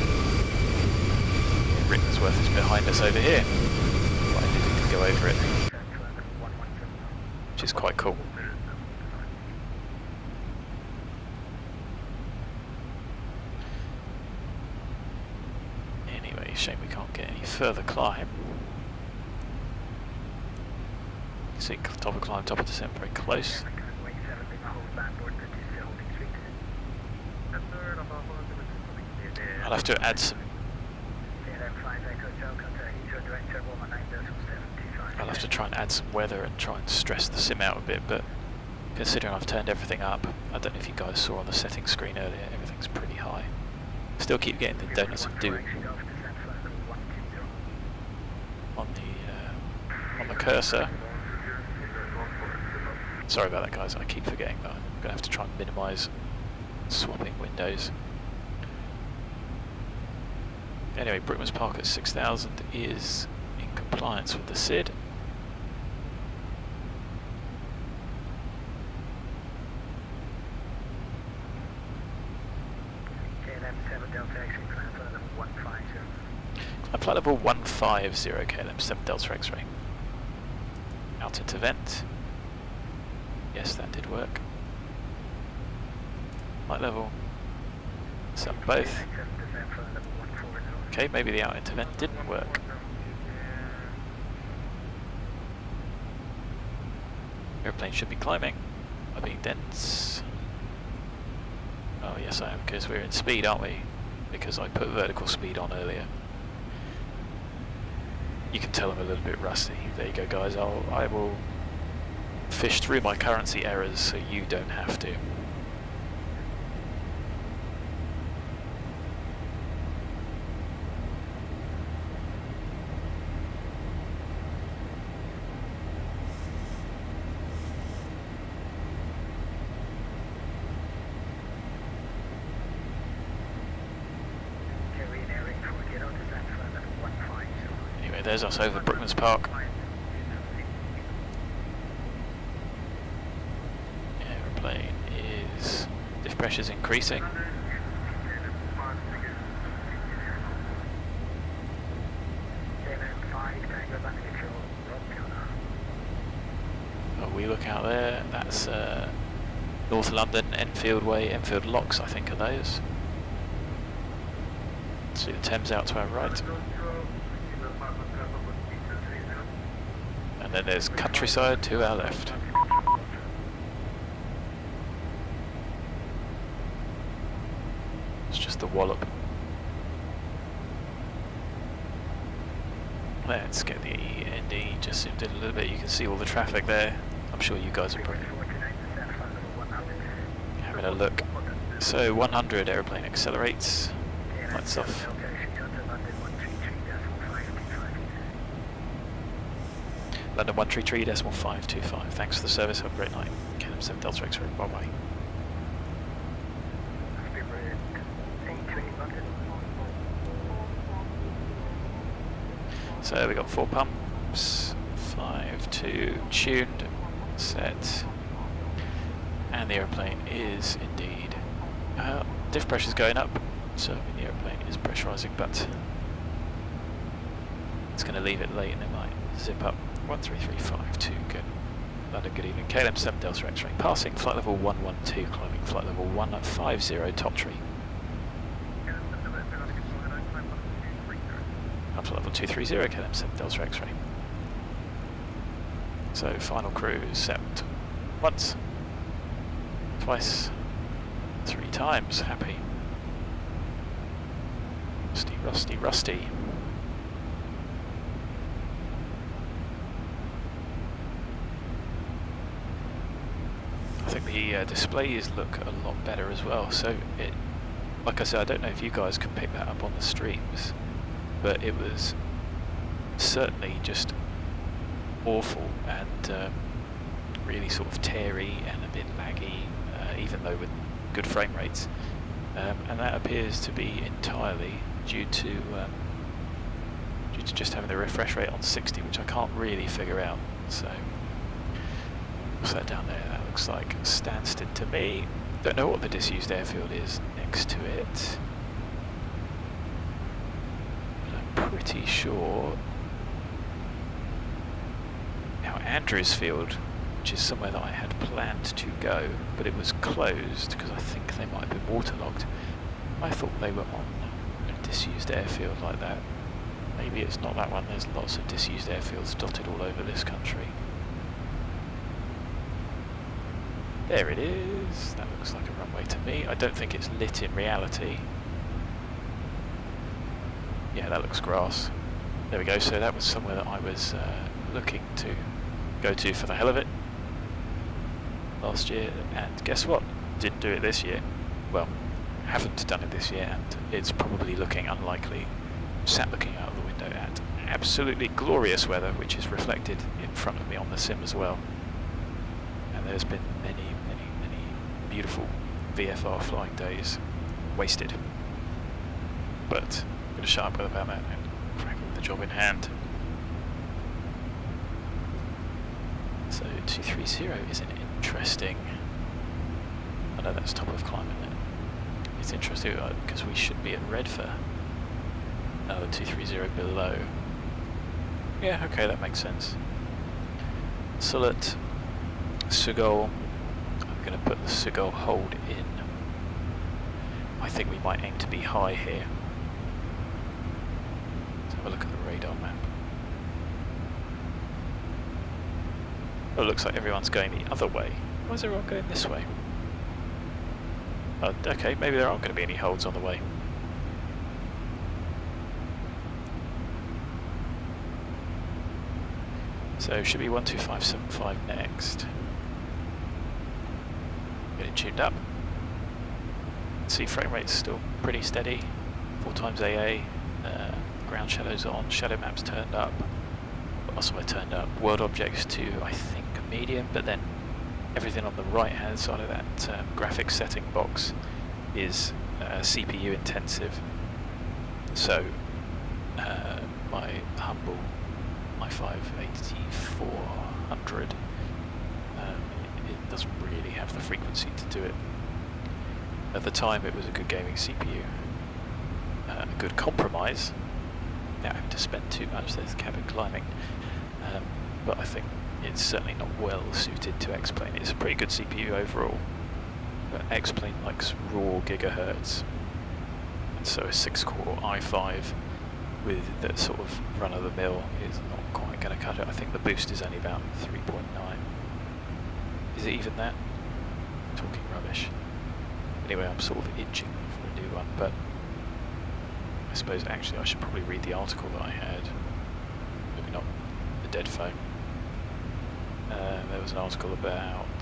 S1: Rickmansworth is behind us over here. Well, I think we can go over it, which is quite cool. Anyway, shame we can't get any further climb. See top of climb, top of descent, very close. I'll have to add some. I'll have to try and add some weather and try and stress the sim out a bit, but considering I've turned everything up. I don't know if you guys saw on the settings screen earlier, everything's pretty high. Still keep getting the donuts of doom on the cursor. Sorry about that, guys, I keep forgetting that. I'm going to have to try and minimise swapping windows. Anyway, Brickman's Park at 6,000 is in compliance with the SID. Climb flight level 150, KLM 7 Delta X-ray. Out into vent. Yes, that did work. Flight level. Set both. Okay, maybe the out into vent didn't work. Airplane should be climbing. Am I being dense? Oh yes I am, because we're in speed, aren't we? Because I put vertical speed on earlier. You can tell I'm a little bit rusty. There you go, guys. I will fish through my currency errors so you don't have to. There's us over Brickman's Park. Aeroplane is... diff pressure's increasing. Oh, we look out there, that's North London, Enfield Way, Enfield Locks I think are those. See the Thames out to our right. And then there's Countryside to our left. It's just the wallop. Let's get the ND just zoomed in a little bit. You can see all the traffic there. I'm sure you guys are probably having a look. So 100 aeroplane accelerates. Lights off. London 133.525. Thanks for the service. Have a great night. KLM 7 Delta X-ray. Bye bye. So we got 4 pumps, 5 to tuned, set, and the aeroplane is indeed diff pressure's going up. So the aeroplane is pressurising, but it's going to leave it late and it might zip up. 13352, good. London, good evening. KLM 7 Delta X-ray. Passing flight level 112, climbing flight level 150, top tree. Up to level 230, KLM 7 Delta X-ray. So final cruise set once, twice, 3 times. Happy. Rusty, rusty, rusty. I think the displays look a lot better as well. So it, like I said, I don't know if you guys can pick that up on the streams, but it was certainly just awful and really sort of teary and a bit laggy, even though with good frame rates. And that appears to be entirely due to just having the refresh rate on 60, which I can't really figure out. So what's that down there? That looks like Stansted to me. Don't know what the disused airfield is next to it, but I'm pretty sure. Now Andrewsfield, which is somewhere that I had planned to go, but it was closed because I think they might have been waterlogged. I thought they were on a disused airfield like that. Maybe it's not that one. There's lots of disused airfields dotted all over this country. There it is. That looks like a runway to me. I don't think it's lit in reality. Yeah, that looks grass. There we go. So that was somewhere that I was looking to go to for the hell of it. last year, and guess what? Didn't do it this year. Well, haven't done it this year, and it's probably looking unlikely. Sat looking out of the window at absolutely glorious weather, which is reflected in front of me on the sim as well. And there's been many beautiful VFR flying days wasted. But I'm going to shut up about that and crack on with the job in hand. So 230 is an interesting. I know that's top of climb, isn't it? It's interesting because we should be at REDFA. Oh, 230 below. Yeah, okay, that makes sense. Sulet, Sugol. I'm going to put the Sugol hold in. I think we might aim to be high here. Let's have a look at the radar map. Oh, it looks like everyone's going the other way. Why is everyone going this way? Oh, okay, maybe there aren't going to be any holds on the way. So should be 12575 next. Getting tuned up. See, frame rate's still pretty steady. 4x AA. Ground shadows on. Shadow maps turned up. What else have I turned up? World objects to, I think, medium, but then everything on the right hand side of that graphics setting box is CPU intensive. So my humble i5-8400 it doesn't really have the frequency to do it. At the time it was a good gaming CPU, a good compromise. Now having to spend too much, there's cabin climbing, but I think it's certainly not well suited to X-Plane. It's a pretty good CPU overall, but X-Plane likes raw gigahertz, and so a 6-core i5 with that sort of run-of-the-mill is not quite going to cut it. I think the boost is only about 3.9. Is it even that? Talking rubbish. Anyway, I'm sort of itching for a new one, but I suppose actually I should probably read the article that I had. Maybe not the dead phone. There was an article about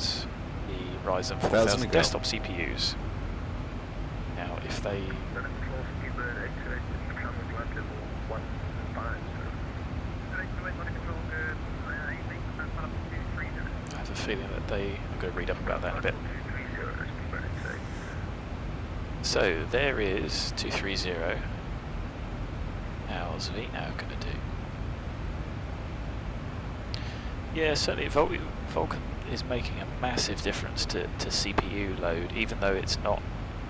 S1: the Ryzen 4000 desktop CPUs. Now, if they... I have a feeling that I'm going to read up about that in a bit. So, there is 230. How's VNAV going to do? Yeah, certainly Vulkan is making a massive difference to CPU load, even though it's not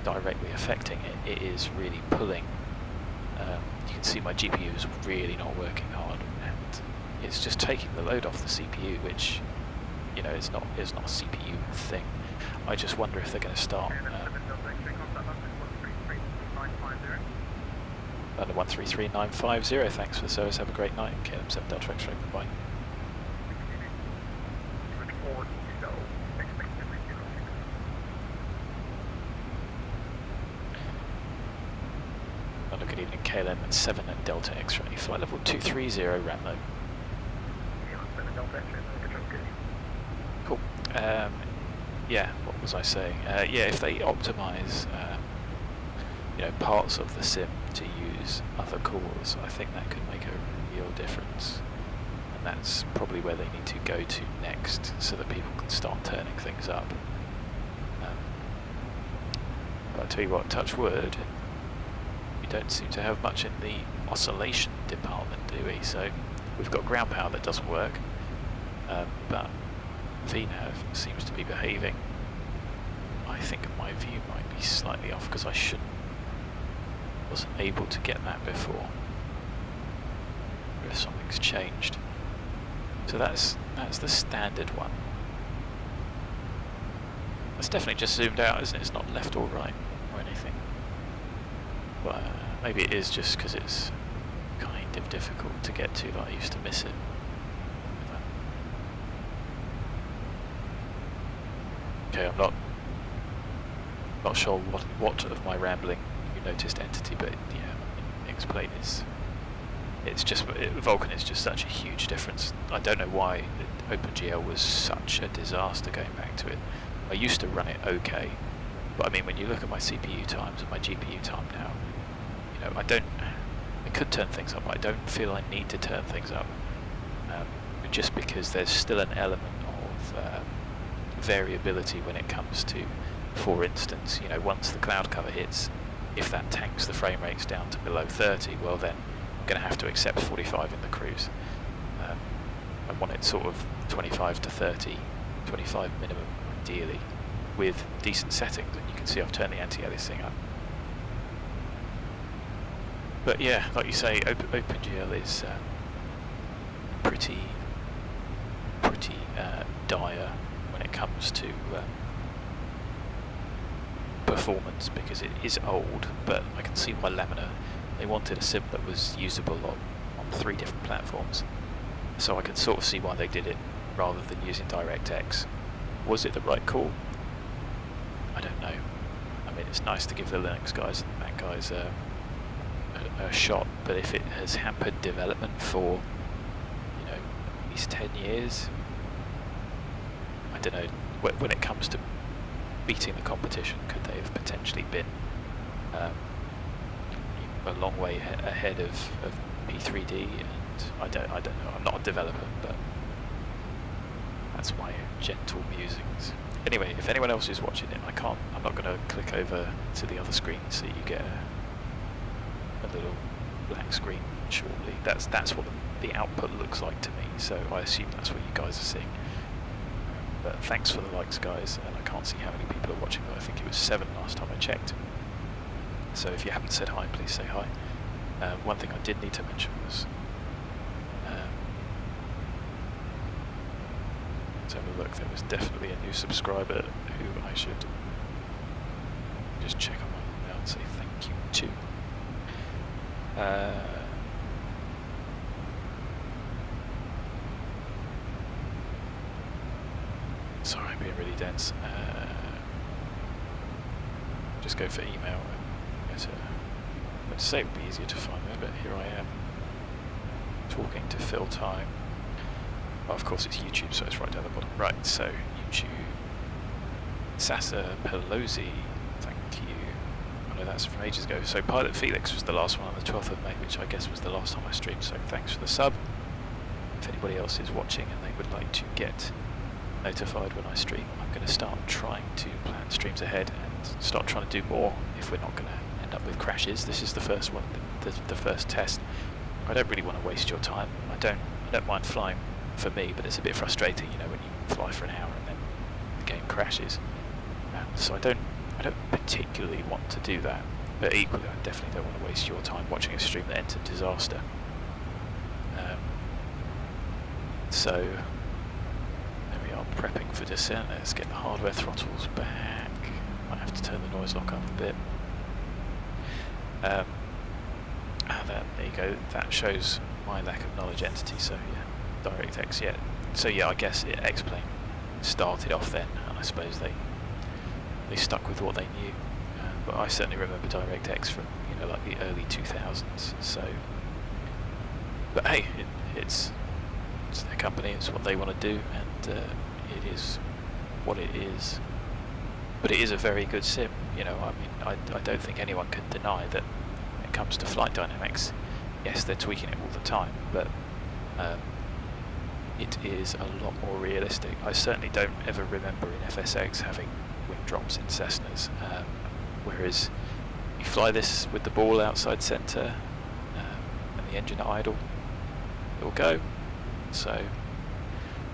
S1: directly affecting it. It is really pulling. You can see my GPU is really not working hard, and it's just taking the load off the CPU, which, you know, is not a CPU thing. I just wonder if they're going to start. Under 133950. Thanks for the service. Have a great night. KLM 7 Delta X-ray. Bye. Good evening, KLM 7 and Delta X-ray. Flight level 230, Ramlo. Cool. Yeah, what was I saying? Yeah, if they optimise, you know, parts of the sim to use other cores, I think that could make a real difference. And that's probably where they need to go to next, so that people can start turning things up. But I tell you what, touch wood, we don't seem to have much in the oscillation department, do we? So we've got ground power that doesn't work, but VNAV seems to be behaving. I think my view might be slightly off because I wasn't able to get that before. If something's changed. So that's the standard one. It's definitely just zoomed out, isn't it? It's not left or right or anything. But maybe it is just because it's kind of difficult to get to, like I used to miss it. Okay, I'm not sure what of my rambling you noticed entity, but yeah, X-Plane is, it's just, Vulkan is just such a huge difference. I don't know why. OpenGL was such a disaster going back to it. I used to run it okay, but I mean, when you look at my CPU times and my GPU time now, you know, I could turn things up, but I don't feel I need to turn things up, just because there's still an element of variability when it comes to, for instance, you know, once the cloud cover hits, if that tanks the frame rates down to below 30, well then I'm going to have to accept 45 in the cruise. I want it sort of 25 to 30, 25 minimum ideally, with decent settings, and you can see I've turned the anti-aliasing up. But yeah, like you say, OpenGL is pretty dire when it comes to performance, because it is old, but I can see why Lamina, they wanted a sim that was usable on 3 different platforms, so I can sort of see why they did it rather than using DirectX. Was it the right call? I don't know. I mean, it's nice to give the Linux guys and Mac guys a shot, but if it has hampered development for, you know, at least 10 years, I don't know, when it comes to beating the competition, could they have potentially been a long way ahead of P3D? And I don't know, I'm not a developer, but that's my gentle musings. Anyway, if anyone else is watching it, I'm not going to click over to the other screen so you get a little black screen shortly. That's what the output looks like to me, so I assume that's what you guys are seeing. But thanks for the likes, guys, and I can't see how many people are watching, but I think it was 7 last time I checked. So if you haven't said hi, please say hi. One thing I did need to mention was, let's have a look, there was definitely a new subscriber who I should just check on my email and say thank you to. Sorry, I'm being really dense. Just go for email. I'd say it would be easier to find me, but here I am talking to fill time. Well, of course it's YouTube, so it's right down the bottom. Right, so YouTube. Sasa Pelosi, thank you. I know that's from ages ago. So Pilot Felix was the last one on the 12th of May, which I guess was the last time I streamed, so thanks for the sub. If anybody else is watching and they would like to get notified when I stream, I'm going to start trying to plan streams ahead and start trying to do more if we're not going to end up with crashes. This is the first one, the first test. I don't really want to waste your time. I don't mind flying for me, but it's a bit frustrating, you know, when you fly for an hour and then the game crashes. So I don't particularly want to do that, but equally I definitely don't want to waste your time watching a stream that ends in disaster. So there we are, prepping for descent. Let's get the hardware throttles back. Might have to turn the noise lock up a bit. There you go, that shows my lack of knowledge entity, so yeah, DirectX, yeah. So yeah, I guess X-Plane started off then, and I suppose they stuck with what they knew. But I certainly remember DirectX from, you know, like the early 2000s, so... But hey, it's their company, it's what they want to do, and it is what it is. But it is a very good sim, you know, I mean, I don't think anyone can deny that when it comes to flight dynamics, yes, they're tweaking it all the time, but it is a lot more realistic. I certainly don't ever remember in FSX having wing drops in Cessnas, whereas you fly this with the ball outside centre and the engine idle, it will go. So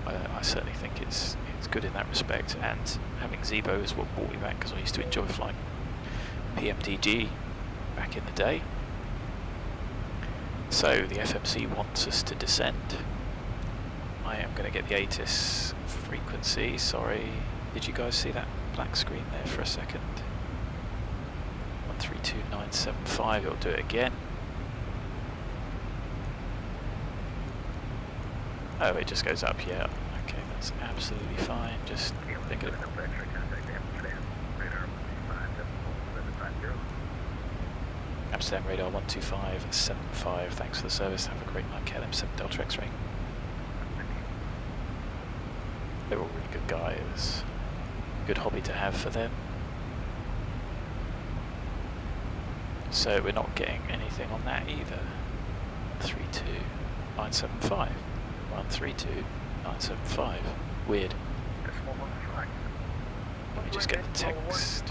S1: I certainly think it's good in that respect, and having Zibo is what brought me back, because I used to enjoy flying PMDG back in the day. So the FMC wants us to descend. I am going to get the ATIS frequency, sorry. Did you guys see that black screen there for a second? 132975, it'll do it again. Oh, it just goes up, yeah. Okay, that's absolutely fine. Just think of it. Amsterdam radar 12575. Thanks for the service. Have a great night, KLM 7 Delta X-ray. They're all really good guys. Good hobby to have for them. So we're not getting anything on that either. 132.975. 132.975. Weird. Let me just get the text.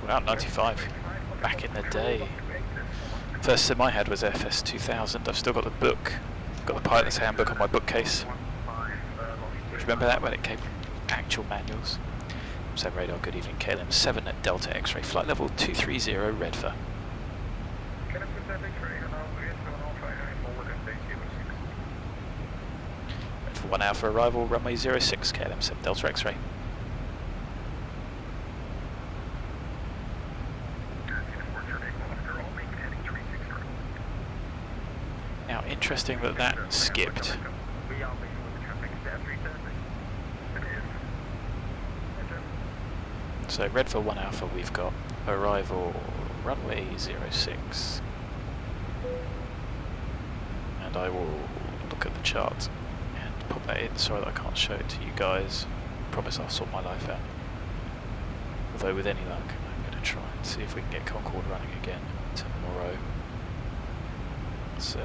S1: Wow, 95. Back in the day. First sim I had was FS 2000. I've still got the book. Got the pilot's handbook on my bookcase. Do you remember that when it came from actual manuals? 7 radar, good evening. KLM 7 at Delta X-ray, flight level 230, REDFA. For 1 hour for arrival, runway 06, KLM 7 Delta X-ray. Now, interesting that that skipped. So red for 1 alpha, we've got arrival runway 06. And I will look at the chart and pop that in. Sorry that I can't show it to you guys. Promise I'll sort my life out. Although with any luck, I'm going to try and see if we can get Concorde running again tomorrow. So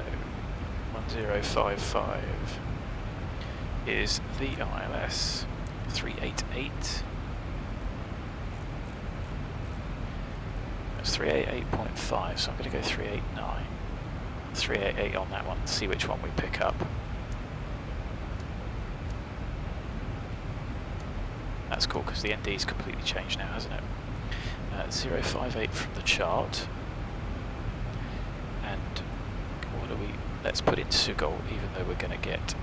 S1: 1055 is the ILS 388. It's 388.5, so I'm going to go 389. 388 on that one, see which one we pick up. That's cool because the ND's completely changed now, hasn't it? 058 from the chart. And what do we... Let's put in Sugol, even though we're going to get...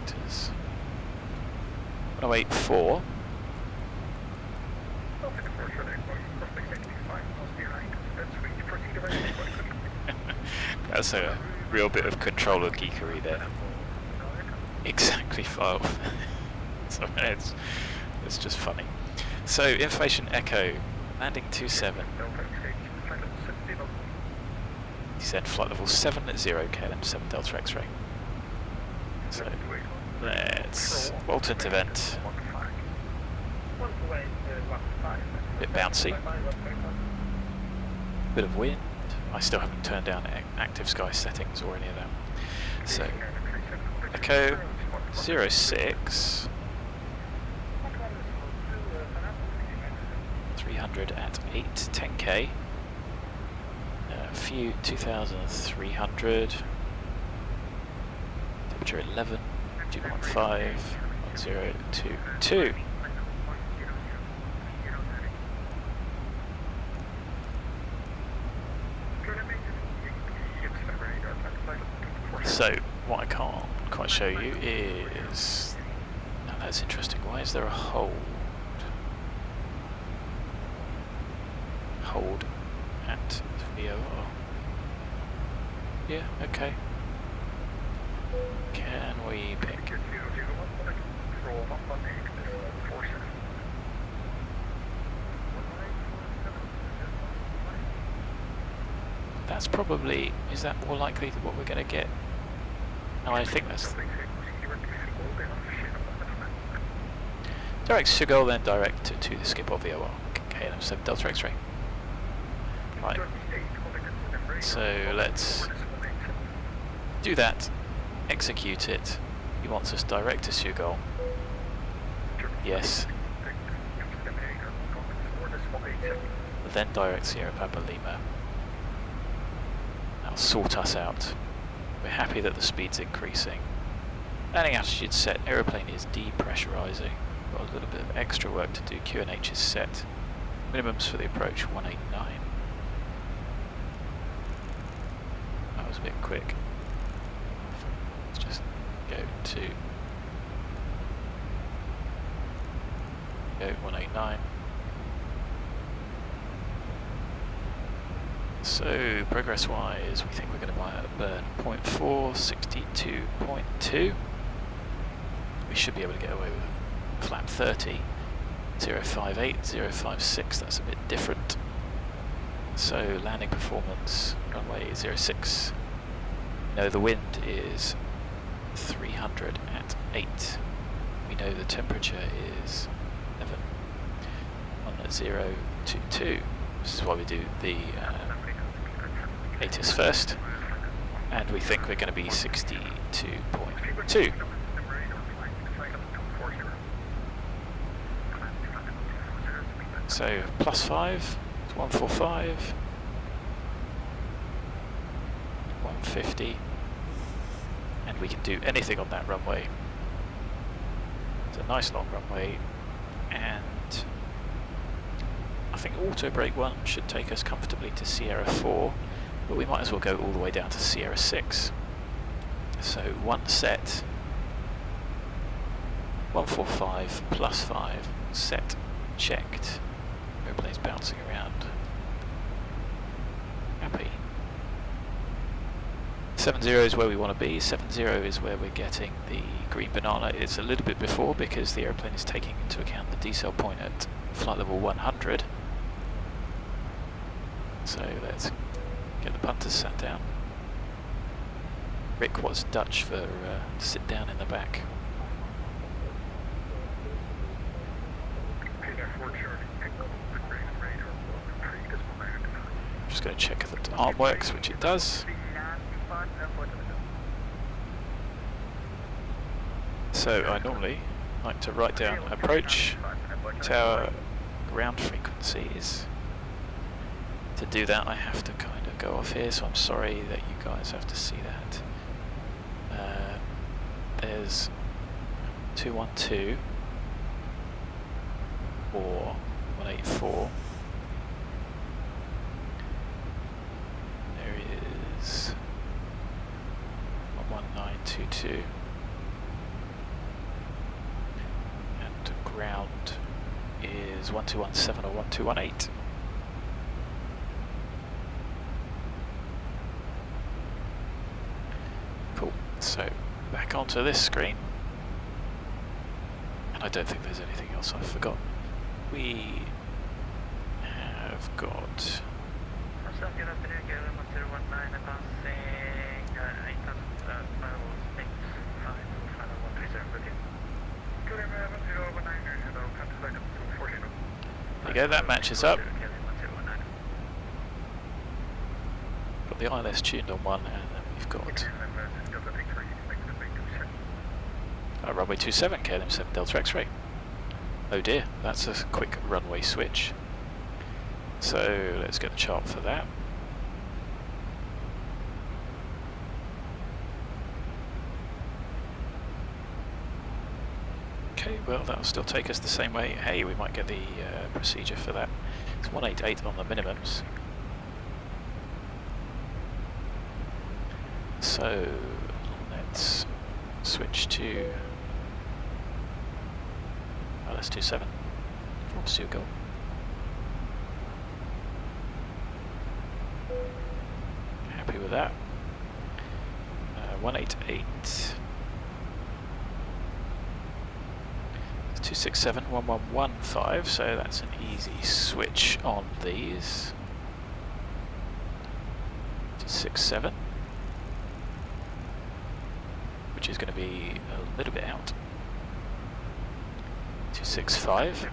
S1: vectors. 108.4. That's a real bit of controller geekery there. Exactly 5. So it's just funny. So information echo, landing 27. Descend flight level 7 at 0, KLM 7 Delta X-ray. So let's Walton to vent. Bit bouncy. Bit of wind. I still haven't turned down active sky settings or any of that. So Echo 06. 300 at 8, 10k. A few 2300. Temperature 11, 2.5, 1022. So what I can't quite show you is, now that's interesting, why is there a hold at VOR? Yeah, okay. Can we pick? That's probably, is that more likely to what we're going to get? No, I think that's... Direct Sugol, then direct to the skip of VOR. KLM 7 Delta X-ray. Right. So let's do that. Execute it. He wants us direct to Sugol. Yes. Then direct Sierra Papa Lima. That'll sort us out. We're happy that the speed's increasing. Landing altitude set. Aeroplane is depressurizing. Got a little bit of extra work to do. QNH is set. Minimums for the approach 189. That was a bit quick. Let's just go 189. So progress wise, we think we're going to burn 0.4, 62.2. We should be able to get away with flap 30. 058, 056, that's a bit different. So landing performance, runway 06. No, the wind is 300 at 8. We know the temperature is 11 on a 022. This is why we do the ATIS first. And we think we're going to be 62.2. So +5, it's 145, 150, and we can do anything on that runway. It's a nice long runway, and I think auto brake 1 should take us comfortably to Sierra 4, but we might as well go all the way down to Sierra 6. So one set, 145 +5, set checked. Airplane's bouncing around. Happy. 70 is where we want to be. 70 is where we're getting the green banana. It's a little bit before because the airplane is taking into account the decel point at flight level 100. So let's get the punters sat down. Rick was Dutch for sit down in the back. Just going to check that the arm works, which it does. So I normally like to write down approach, tower, ground frequencies. To do that I have to kind of go off here, so I'm sorry that you guys have to see that. There's 212 or 184. There is 11922. And ground is 1217 or 1218. Cool. So back onto this screen. And I don't think there's anything else I've forgotten. We have got there you go, that matches up. Got the ILS tuned on one, and then we've got runway 27, KLM 7 Delta X-ray. Oh dear, that's a quick runway switch. So let's get the chart for that. Okay, well that'll still take us the same way. Hey, we might get the procedure for that. It's 188 on the minimums. So let's switch to let's do 7. What's your goal? Happy with that. 188. 267, 1115, so that's an easy switch on these. 267, which is going to be a little bit out. 265.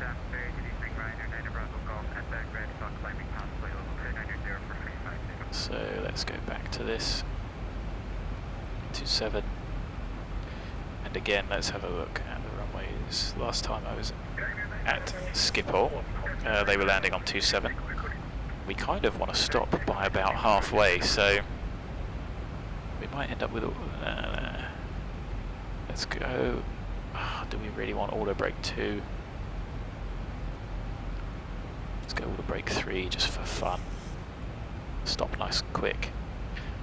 S1: So let's go back to this. 27. And again, let's have a look at the runways. Last time I was at Schiphol, they were landing on 27. We kind of want to stop by about halfway, so we might end up with. Let's go. Do we really want auto brake 2? Let's go auto brake 3 just for fun. Stop nice and quick.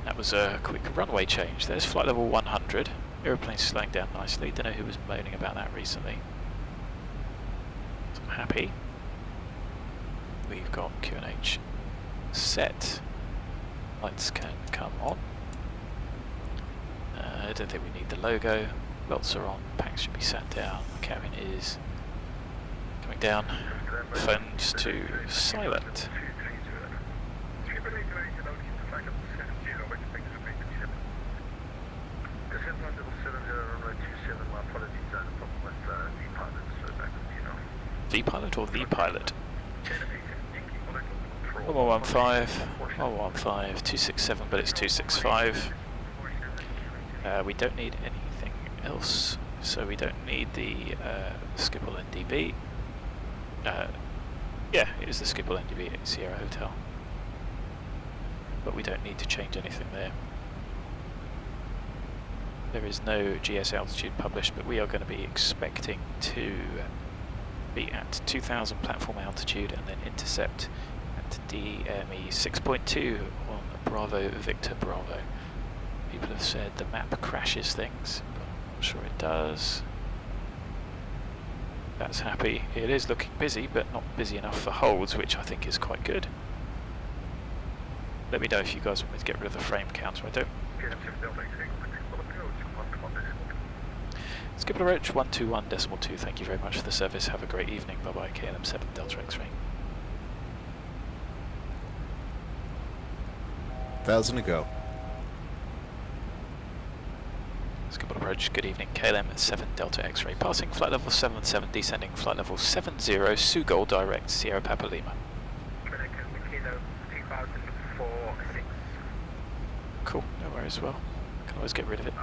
S1: That was a quick runway change. There's flight level 100. Aeroplane's slowing down nicely. Don't know who was moaning about that recently. So I'm happy. We've got QNH set. Lights can come on. I don't think we need the logo. Belts are on. Packs should be sat down. The cabin is Coming down, phones to silent. The pilot or the pilot? 1115, 1115, 267, but it's 265. We don't need anything else, so we don't need the Schiphol NDB. Yeah, it is the Schiphol NDB at Sierra Hotel. But we don't need to change anything there. There is no GS altitude published, but we are going to be expecting to be at 2000 platform altitude and then intercept at DME 6.2 on Bravo Victor Bravo. People have said the map crashes things, but I'm not sure it does. That's happy. It is looking busy, but not busy enough for holds, which I think is quite good. Let me know if you guys want me to get rid of the frame counter. I don't. Skipper Roach 121.2, thank you very much for the service. Have a great evening. Bye bye, KLM 7 Delta X-ray.
S7: 1,000 to go.
S1: Skipper Approach, good evening, KLM 7 Delta X-ray. Passing flight level 77, descending flight level 70, Sugol direct, Sierra Papa Lima. Cool, no worries as well. Can always get rid of it.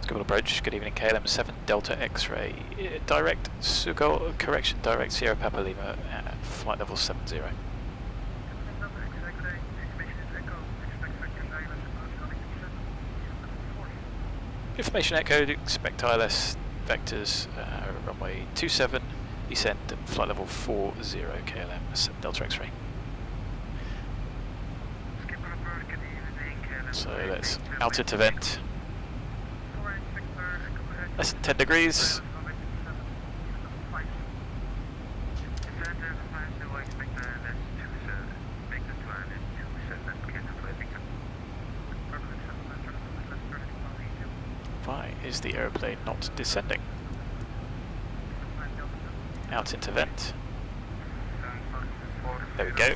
S1: Schiphol Approach, good evening, KLM 7 Delta X-ray. Direct, Sugol, correction, direct Sierra Papa Lima at flight level 70. Information echoed, expect ILS vectors, runway 27, descend at flight level 40, KLM 7 Delta X-ray. So let's out into vent. Less than 10 degrees. Why is the aeroplane not descending? Out into vent. There we go.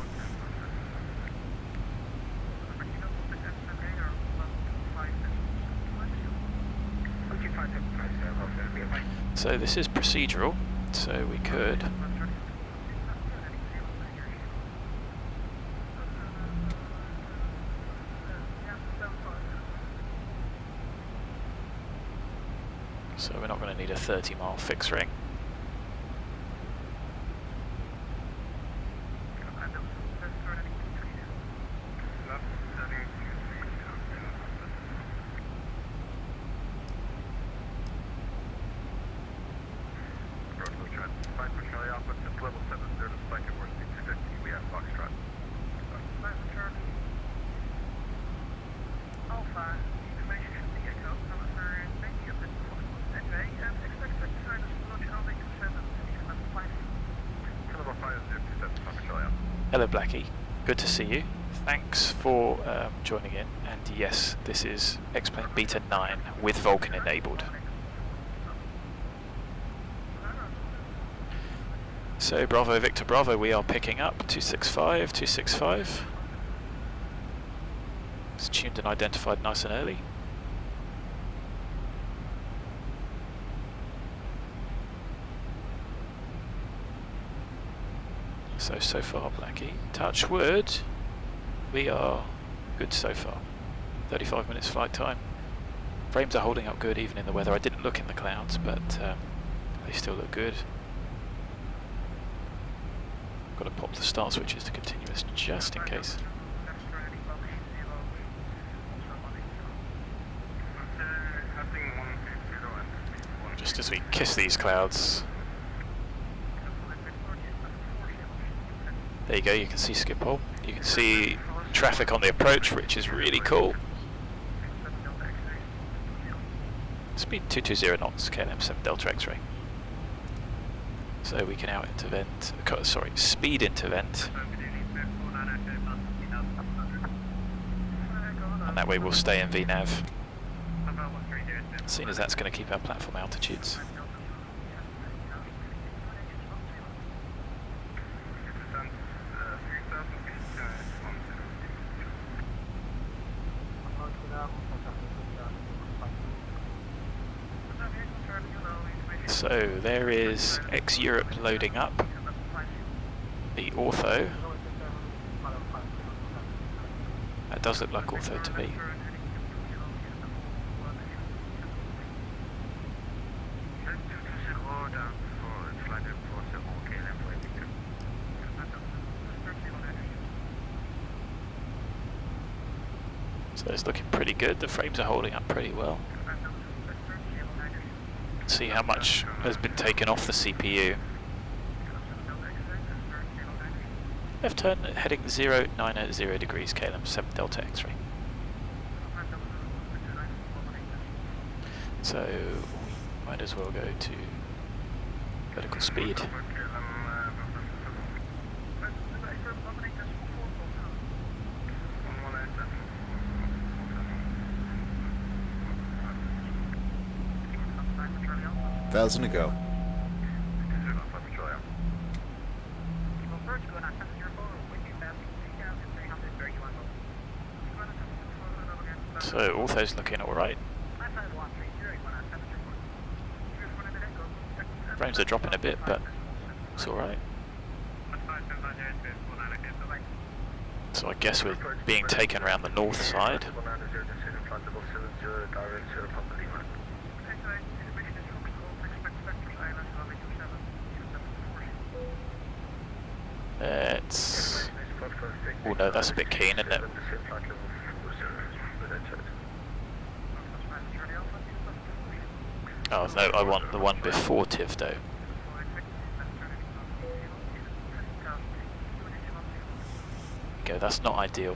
S1: So this is procedural, so we could so we're not going to need a 30-mile fixed ring. Hello Blackie, good to see you. Thanks for joining in, and yes, this is X-Plane Beta 9 with Vulcan enabled. So Bravo Victor Bravo, we are picking up 265, 265. It's tuned and identified nice and early. So far, Blackie. Touch wood, we are good so far. 35 minutes flight time. Frames are holding up good even in the weather. I didn't look in the clouds, but they still look good. Got to pop the start switches to continuous just in case. Just as we kiss these clouds. There you go, you can see Schiphol. You can see traffic on the approach, which is really cool. Speed 220 knots, KLM 7 Delta X-ray. So we can out intervent, sorry, speed intervent. And that way we'll stay in VNAV. Seeing as that's going to keep our platform altitudes. So there is ex-Europe loading up, the Ortho. That does look like Ortho to me. So it's looking pretty good, the frames are holding up pretty well. See how much has been taken off the CPU. Left turn heading 090 degrees, KLM 7 Delta X-ray. So we might as well go to vertical speed.
S7: Thousand to go.
S1: So Ortho's looking alright. Frames are dropping a bit, but it's alright. So I guess we're being taken around the north side. Oh no, that's a bit keen, isn't it? Oh no, I want the one before TIV though. Okay, that's not ideal.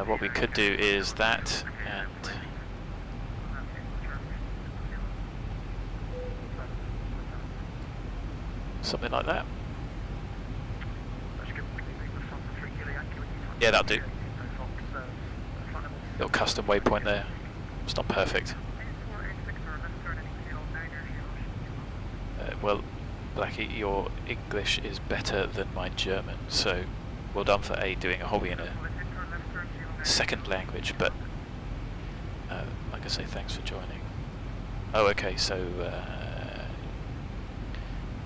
S1: What we could do is that and something like that. Yeah, that'll do. Little custom waypoint there. It's not perfect. Well, Blackie, your English is better than my German, so well done for doing a hobby in a second language, but like I say, thanks for joining. Oh, okay, so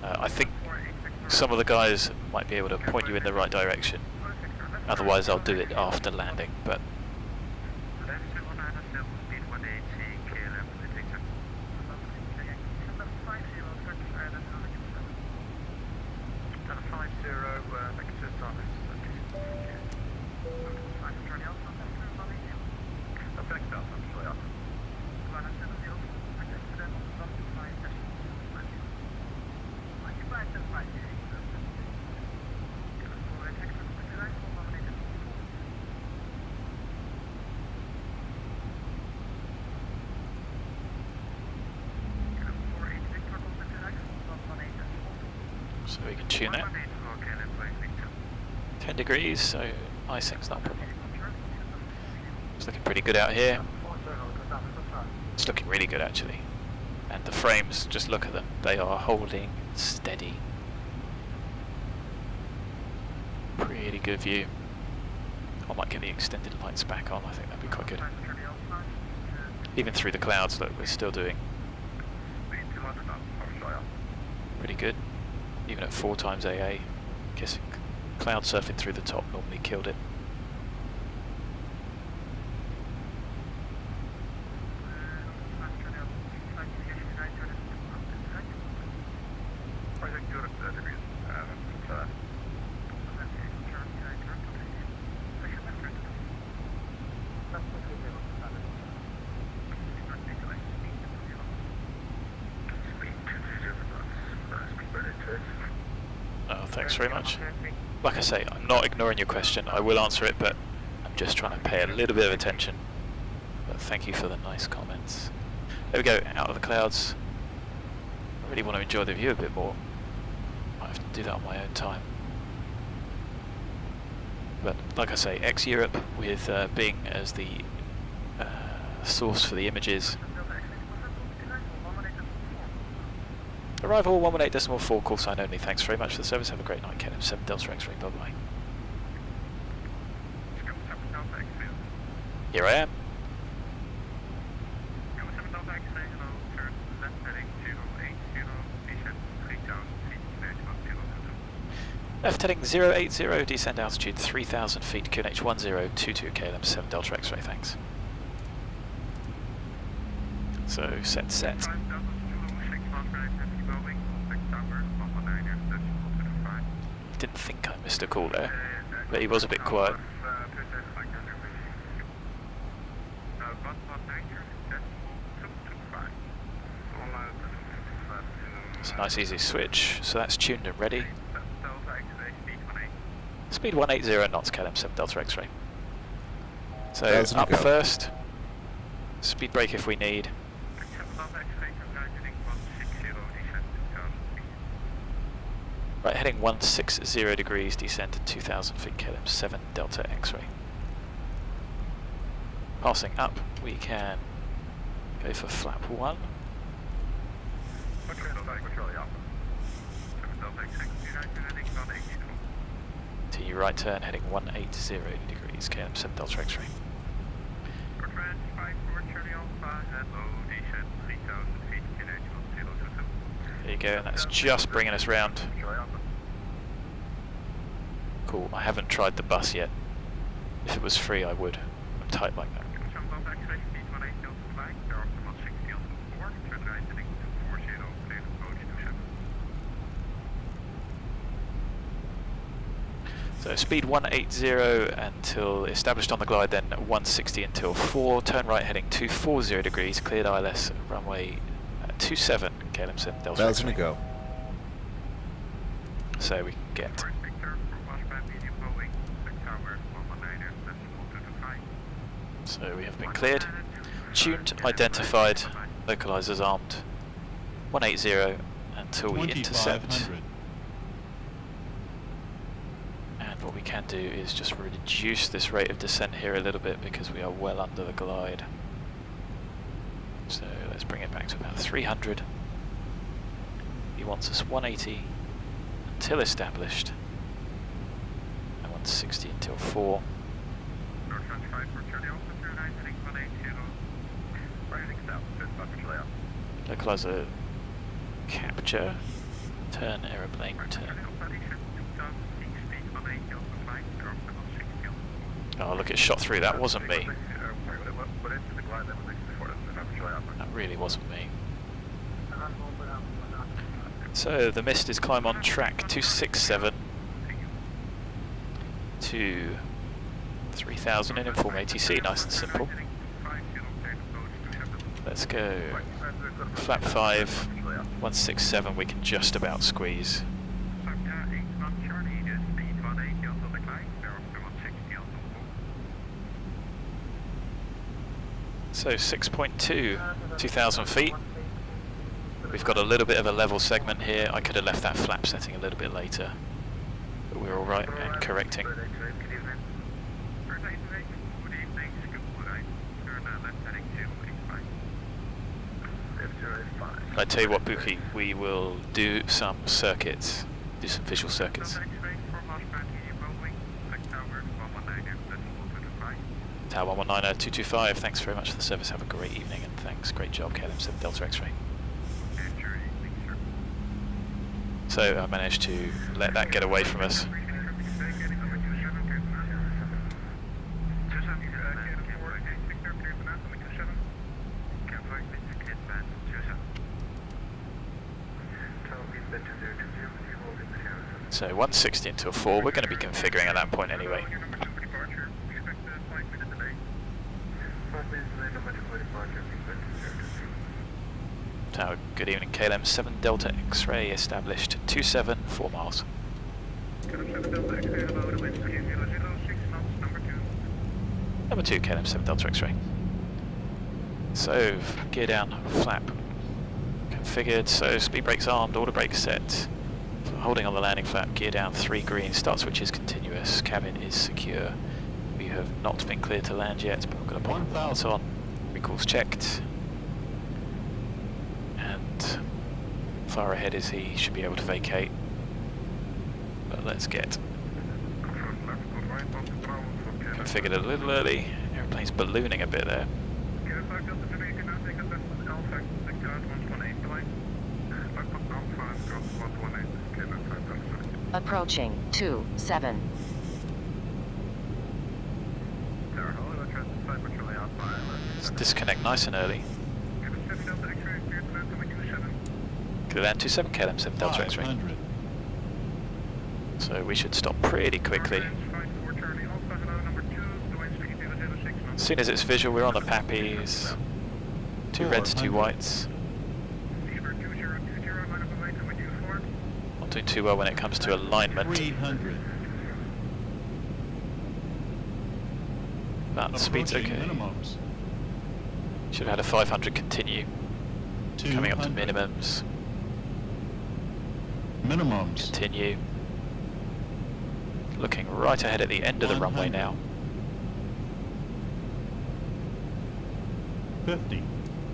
S1: I think some of the guys might be able to point you in the right direction. Otherwise I'll do it after landing, but so we can tune that. 10 degrees, so icing's not a problem. It's looking pretty good out here. It's looking really good actually. And the frames, just look at them, they are holding steady. Pretty good view. I might get the extended lights back on, I think that'd be quite good. Even through the clouds, look, we're still doing pretty good. Even at 4 times AA, guess cloud surfing through the top normally killed it. Thanks very much. Like I say, I'm not ignoring your question, I will answer it, but I'm just trying to pay a little bit of attention. but thank you for the nice comments. There we go, out of the clouds. I really want to enjoy the view a bit more. Might have to do that on my own time. But like I say, ex-Europe with Bing as the source for the images. Arrival 118.4, call sign only. Thanks very much for the service. Have a great night, KLM 7 Delta X-ray. Bye bye. Here I am. Left heading 080, descend altitude 3000 feet, QNH 1022 KLM 7 Delta X-ray, thanks. So, set. Didn't think I missed a call there, but he was a bit quiet. It's a nice easy switch, so that's tuned and ready. Speed 180 knots, KLM 7 Delta X-ray. So up first, speed brake if we need. Right, heading 160 degrees, descend to 2000 feet, KLM 7 Delta X-ray. Passing up, we can go for flap 1. T right turn, heading 180 degrees, KLM 7 Delta X-ray. There you go, and that's just bringing us round. Cool, I haven't tried the bus yet. If it was free, I would. I'm tight like that. So speed 180 until established on the glide, then 160 until 4. Turn right heading 240 degrees, cleared ILS, runway 27, KLM 7 Delta.
S7: 1,000 to go.
S1: So we can get. So we have been cleared, tuned, identified, localizers armed. 180 until we intercept. What we can do is just reduce this rate of descent here a little bit because we are well under the glide. So let's bring it back to about 300. He wants us 180 until established and 160 until 4. Localizer capture, turn aeroplane, turn. Oh look, it shot through, that wasn't me. That really wasn't me. So the mist is climb on track 267 to 3000 in inform ATC, nice and simple. Let's go. Flap 5, 167, we can just about squeeze. So 6.2, 2000 feet. We've got a little bit of a level segment here. I could have left that flap setting a little bit later, but we're all right and correcting. I tell you what, Buki, we will do some circuits, do some visual circuits. Tower 119 225, thanks very much for the service, have a great evening and thanks, great job KLM 7 Delta X-ray. So I managed to let that get away from us. So 160 until 4, we're going to be configuring at that point anyway. Tower, good evening, KLM 7 Delta X-ray established 27, 4 miles. Number 2, KLM 7 Delta X-ray. So, gear down, flap configured, so speed brakes armed, auto brakes set. Holding on the landing flap, gear down 3 green, start switch is continuous, cabin is secure. We have not been cleared to land yet, but I'm going to pop the lights on. Recalls checked. And far ahead is he, should be able to vacate. But let's get configured a little early. Airplane's ballooning a bit there.
S6: Approaching 27.
S1: Let's disconnect nice and early. Clear land 27 KLM 7 Delta X-ray. So we should stop pretty quickly. As soon as it's visual, we're on the pappies. 2 reds, 2 whites. Not doing too well when it comes to alignment.
S8: 300.
S1: But the speed's okay.
S8: Minimums.
S1: Should have had a 500 continue. Coming up to
S8: 200.
S1: minimums.
S8: Minimums.
S1: Continue. Looking right ahead at the end of the runway
S8: 100.
S1: now.
S8: 50,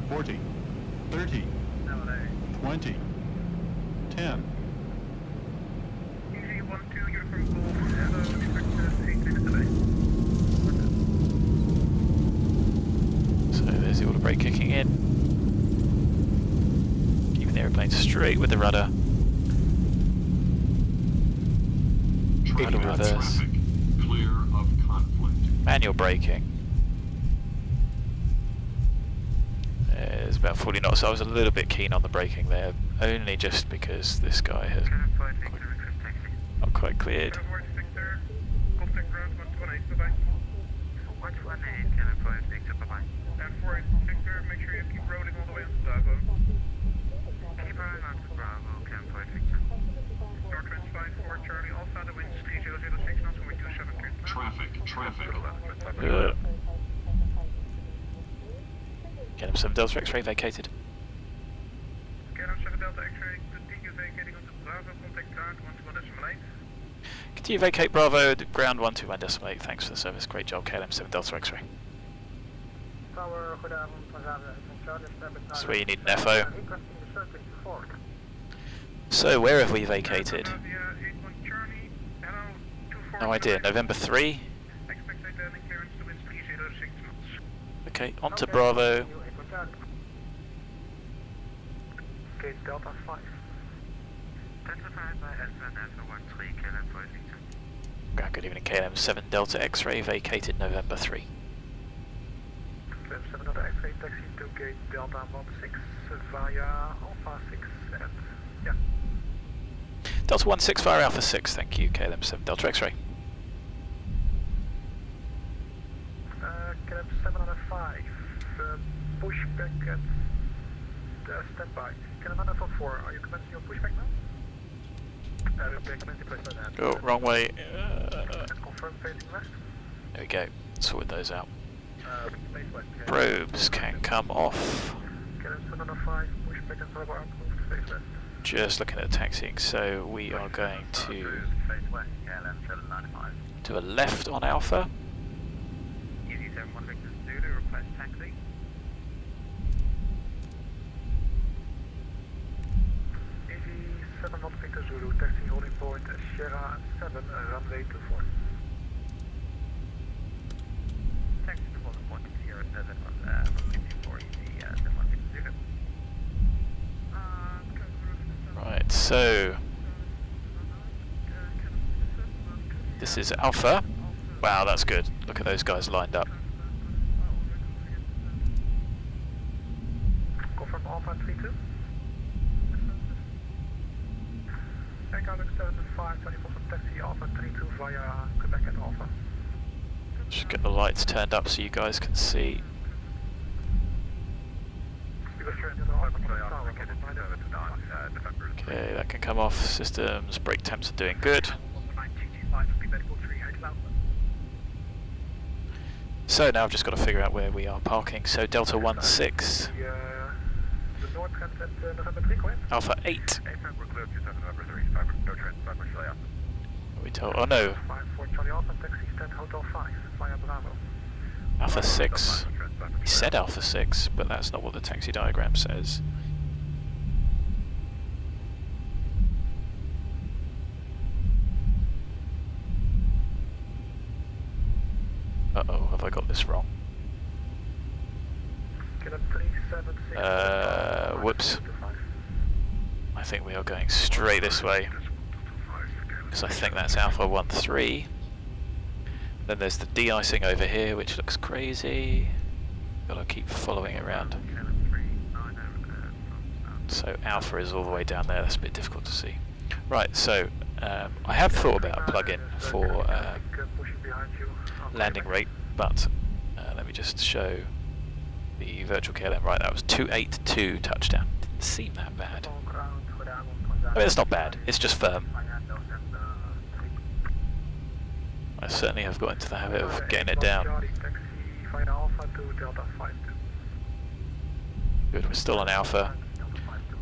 S8: 40, 30, 20, 10.
S1: So there's the auto brake kicking in. Keeping the airplane straight with the rudder. Rudder reverse.
S9: Clear of conflict.
S1: Manual braking. There's about 40 knots. I was a little bit keen on the braking there, only just because this guy has not quite cleared.
S9: Traffic.
S1: Get him 7 Delta X-ray vacated. Continue vacate Bravo, ground 121.8. Thanks for the service. Great job, KLM 7 Delta X-ray. That's where you need an FO. So where have we vacated? No idea. November 3? Okay, on to Bravo.
S2: Okay, Delta 5.
S1: Good evening, KLM 7 Delta X-ray, vacated November 3.
S2: KLM 7 Delta X-ray, taxi to gate Delta 16 via Alpha 6 and yeah.
S1: Delta 16 via Alpha 6, thank you, KLM 7 Delta X-ray.
S2: KLM 705, pushback at standby. KLM 4, are you commencing your pushback now?
S1: Oh, wrong way.
S2: Confirm facing left.
S1: There we go, sorted those out. Probes can come off.
S2: KLM 705, pushback and turbo approved, face left.
S1: Just looking at taxiing, so we are going to do a left on Alpha.
S2: EV 7 Not Victor Zulu, taxi holding point Sierra 7, runway 24. Taxi to holding point Sierra 7 on runway 24, EV 7 Not Victor Zulu.
S1: Right, so this is Alpha. Wow, that's good. Look at those guys lined up.
S2: Confirm Alpha 32. Echo 75, 24 from taxi Alpha 32 via Quebec and Alpha.
S1: Just get the lights turned up so you guys can see. Okay, that can come off. Systems, brake temps are doing good. So now I've just got to figure out where we are parking. So Delta 16, Alpha 8. Are we told? Oh no, Alpha 6. He said Alpha 6, but that's not what the taxi diagram says. Uh-oh, have I got this wrong? Whoops. I think we are going straight this way, because I think that's Alpha 13. Then there's the de-icing over here, which looks crazy. Gotta keep following it around. So Alpha is all the way down there, that's a bit difficult to see. Right, so I have thought about a plug-in for landing rate, but let me just show the virtual KLM. Right, that was 282 touchdown. Didn't seem that bad. I mean, it's not bad, it's just firm. I certainly have got into the habit of getting it down. Good, we're still on Alpha,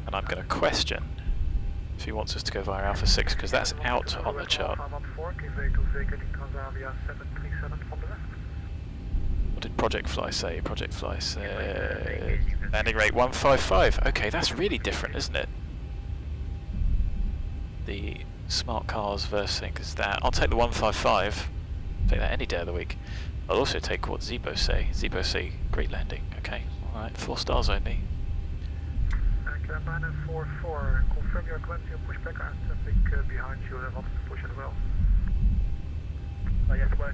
S1: and I'm going to question if he wants us to go via Alpha 6, because that's out on the chart. What did Project Fly say? Project Fly said landing rate 155. Okay, that's really different, isn't it? The smart cars versus thing is that. I'll take the 155. Take that any day of the week. I'll also take what Zibo say. Zibo say great landing. Okay, alright, 4 stars only.
S2: Minus 44, confirm your 20 pushback and traffic behind you and what's the push as well. Yes, we're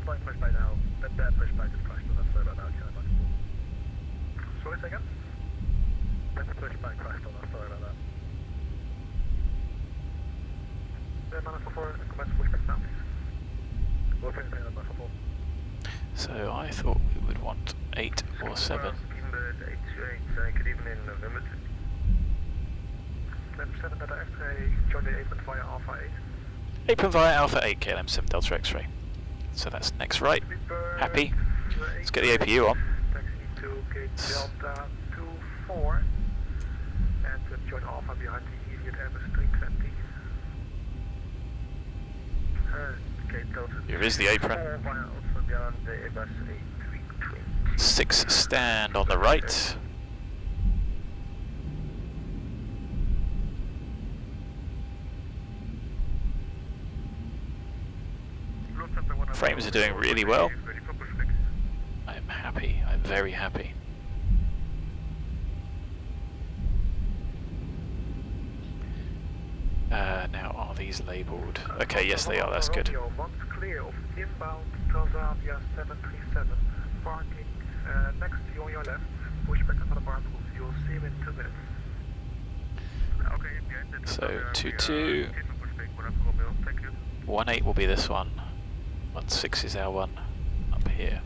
S2: slight pushback now. That pushback is crashed on us, sorry about that. Sorry, second? That pushback crashed on us, sorry about that. Minus 44, commence pushback now, please. We'll take minus 44.
S1: So I thought we would want 8 or 7.
S2: Good evening, November 7 Delta X-ray, join the apron via Alpha 8.
S1: Apron via Alpha 8, KLM 7 Delta X-ray. So that's next right. Happy. Let's get the APU on.
S2: Taxi to gate Delta 24 and join Alpha behind the EVGA GTX 320. Gate Delta
S1: Here is the apron. 6 stand on the right. Frames are doing really well. I am happy, I'm very happy. Now are these labelled? Okay, yes they are, that's good.
S2: Once clear of inbound Transavia 737, parking next to you on your left, push back another parcel, you'll see him in 2 minutes.
S1: So 22, 18 will be this one, 16 is our one up here.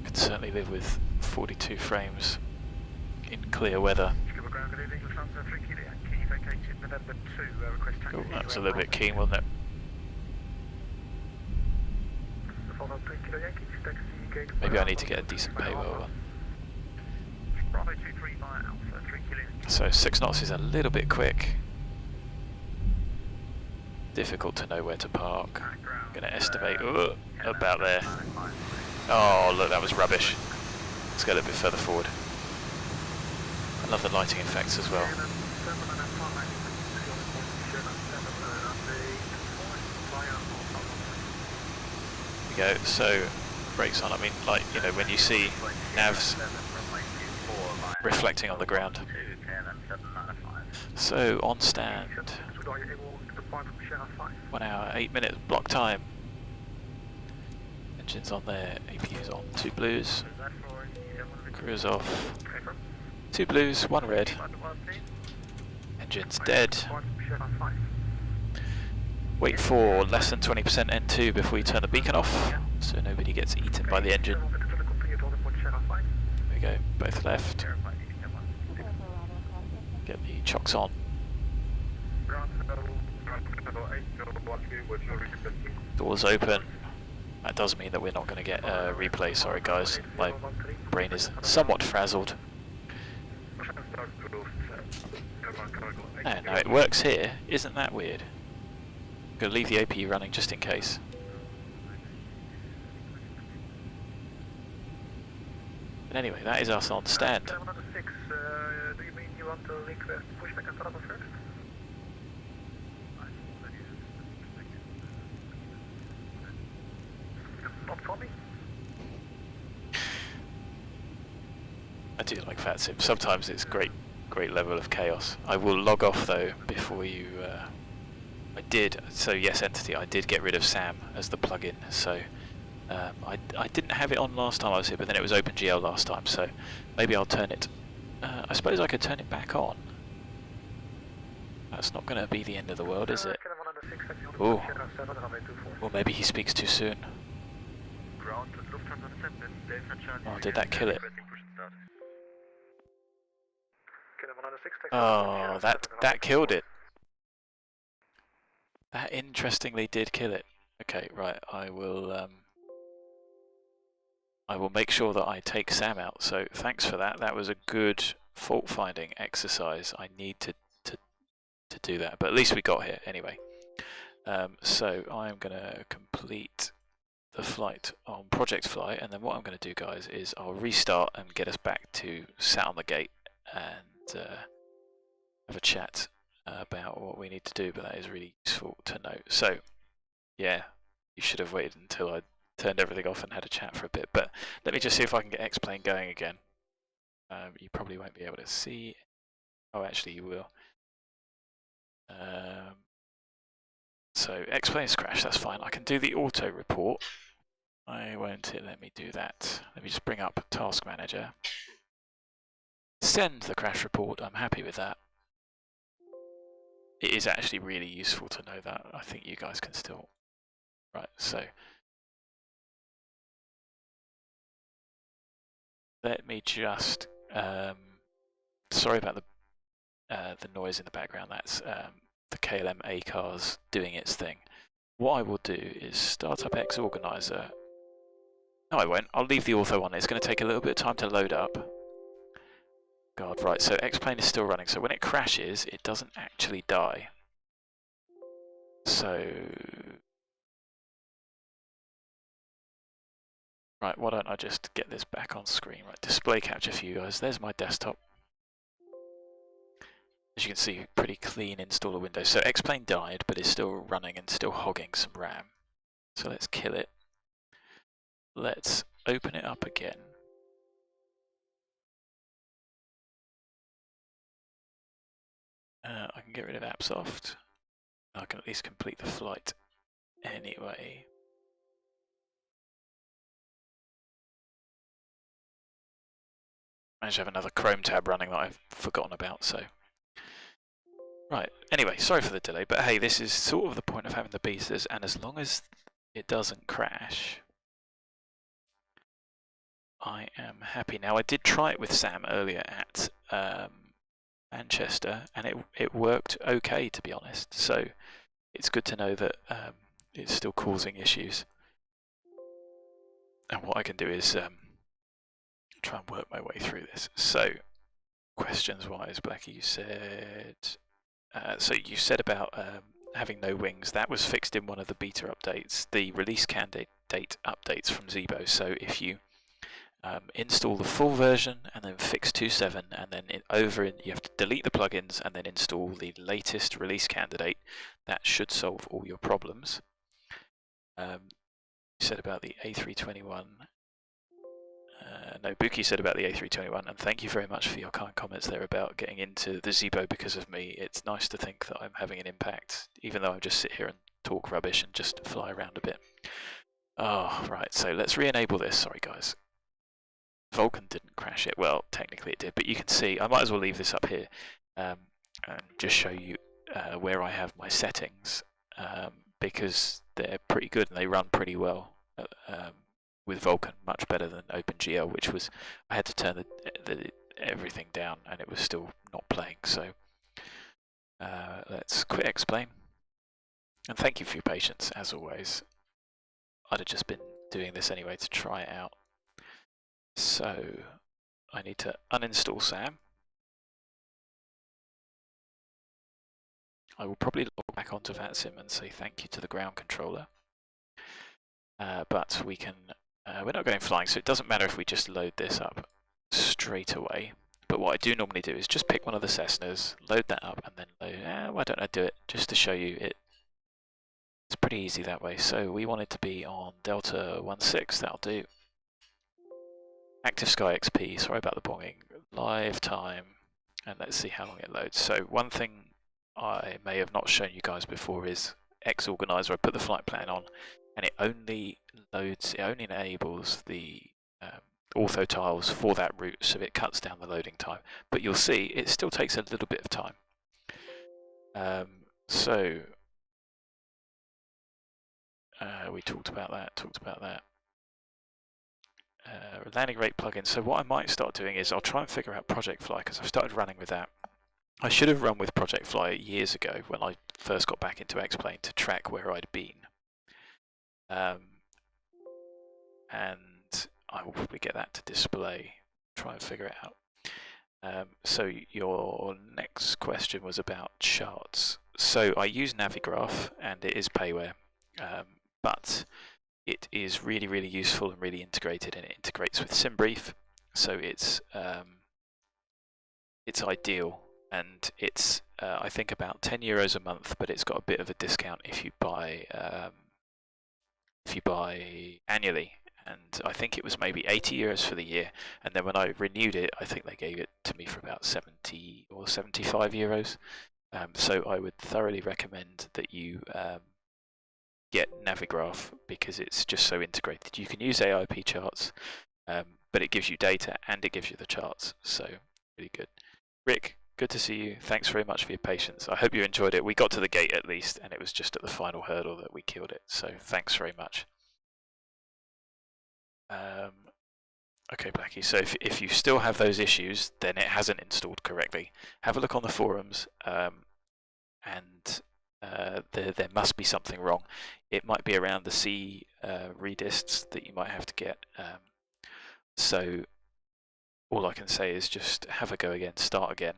S1: Could certainly live with 42 frames in clear weather. Oh, that was a little bit keen, wasn't it? Maybe I need to get a decent paywell one. So 6 knots is a little bit quick. Difficult to know where to park. I'm going to estimate about there. Oh look, that was rubbish. Let's go a little bit further forward. I love the lighting effects as well. There we go, so brakes on. I mean, like, you know, when you see navs reflecting on the ground. So on stand, 1 hour, 8 minutes block time. Engines on there, APU's on, 2 blues, cruise off, 2 blues, 1 red, engine's dead. Wait for less than 20% N2 before you turn the beacon off, so nobody gets eaten by the engine. we go, both left. Get the chocks on. Doors open. That does mean that we're not going to get a replay, sorry guys. My brain is somewhat frazzled. No, it works here. Isn't that weird? I'm going to leave the APU running just in case. But anyway, that is us on stand.
S2: Do you mean you want to request pushback and throttle first? Not for me.
S1: I do like VATSIM. Sometimes it's great level of chaos. I will log off though before you. I did. So yes, entity. I did get rid of SAM as the plugin. So I didn't have it on last time I was here, but then it was OpenGL last time. So maybe I'll turn it. I suppose I could turn it back on. That's not going to be the end of the world, is it? Oh. Or maybe he speaks too soon. Oh, did that kill it? Oh, that killed it. That interestingly did kill it. Okay, right. I will make sure that I take Sam out. So thanks for that. That was a good fault finding exercise. I need to do that, but at least we got here anyway. So I'm gonna complete the flight on Project Flight, and then what I'm going to do, guys, is I'll restart and get us back to sat on the gate and have a chat about what we need to do, but that is really useful to know. So, yeah, you should have waited until I turned everything off and had a chat for a bit, but let me just see if I can get X-Plane going again. You probably won't be able to see. Oh, actually you will. So X-Plane's crashed, that's fine. I can do the auto report. Why won't it let me do that? Let me just bring up Task Manager. Send the crash report, I'm happy with that. It is actually really useful to know that. I think you guys can still... Right, so... Let me just... sorry about the noise in the background, that's the KLM A cars doing its thing. What I will do is start up X Organizer. No, I won't. I'll leave the Ortho on. It's going to take a little bit of time to load up. God, right. So X-Plane is still running. So when it crashes, it doesn't actually die. So... Right, why don't I just get this back on screen. Right, display capture for you guys. There's my desktop. As you can see, pretty clean installer window. So X-Plane died, but is still running and still hogging some RAM. So let's kill it. Let's open it up again. I can get rid of AppSoft. I can at least complete the flight anyway. Managed to have another Chrome tab running that I've forgotten about, so... Right, anyway, sorry for the delay, but hey, this is sort of the point of having the betas, and as long as it doesn't crash, I am happy. Now, I did try it with Sam earlier at Manchester, and it worked okay, to be honest, so it's good to know that it's still causing issues. And what I can do is try and work my way through this. So, questions-wise, Blackie, you said... so you said about having no wings. That was fixed in one of the beta updates, the release candidate updates from Zibo. So if you install the full version and then fix 2.7 and then you have to delete the plugins and then install the latest release candidate, that should solve all your problems. You said about the A321. No, Buki said about the A321, and thank you very much for your kind comments there about getting into the Zibo because of me. It's nice to think that I'm having an impact, even though I just sit here and talk rubbish and just fly around a bit. Oh, right, so let's re-enable this. Sorry, guys. Vulcan didn't crash it. Well, technically it did, but you can see, I might as well leave this up here and just show you where I have my settings, because they're pretty good and they run pretty well. with Vulkan much better than OpenGL, which was, I had to turn everything down and it was still not playing. So let's quit explain. And thank you for your patience, as always. I'd have just been doing this anyway to try it out. So I need to uninstall SAM. I will probably log back onto VATSIM and say thank you to the ground controller. But we can, we're not going flying, so it doesn't matter if we just load this up straight away. But what I do normally do is just pick one of the Cessnas, load that up, and then load, why don't I do it just to show you it? It's pretty easy that way. So we want it to be on Delta 16, that'll do. Active Sky XP, sorry about the bonging, live time, and let's see how long it loads. So one thing I may have not shown you guys before is X Organizer. I put the flight plan on and it only loads, it only enables the ortho tiles for that route, so it cuts down the loading time. But you'll see it still takes a little bit of time. We talked about that. Landing rate plugin. So what I might start doing is I'll try and figure out Project Fly, because I've started running with that. I should have run with Project Fly years ago when I first got back into X-Plane to track where I'd been. And I will probably get that to display, try and figure it out. So your next question was about charts. So I use Navigraph and it is payware, but it is really, really useful and really integrated, and it integrates with SimBrief. So it's ideal. And it's I think about €10 a month, but it's got a bit of a discount if you buy annually. And I think it was maybe €80 for the year. And then when I renewed it, I think they gave it to me for about 70 or €75. So I would thoroughly recommend that you get Navigraph, because it's just so integrated. You can use AIP charts, but it gives you data and it gives you the charts. So really good. Rick, good to see you. Thanks very much for your patience. I hope you enjoyed it. We got to the gate at least, and it was just at the final hurdle that we killed it. So thanks very much. Okay, Blackie, so if you still have those issues, then it hasn't installed correctly. Have a look on the forums, and there must be something wrong. It might be around the C redists that you might have to get. So all I can say is just have a go again, start again,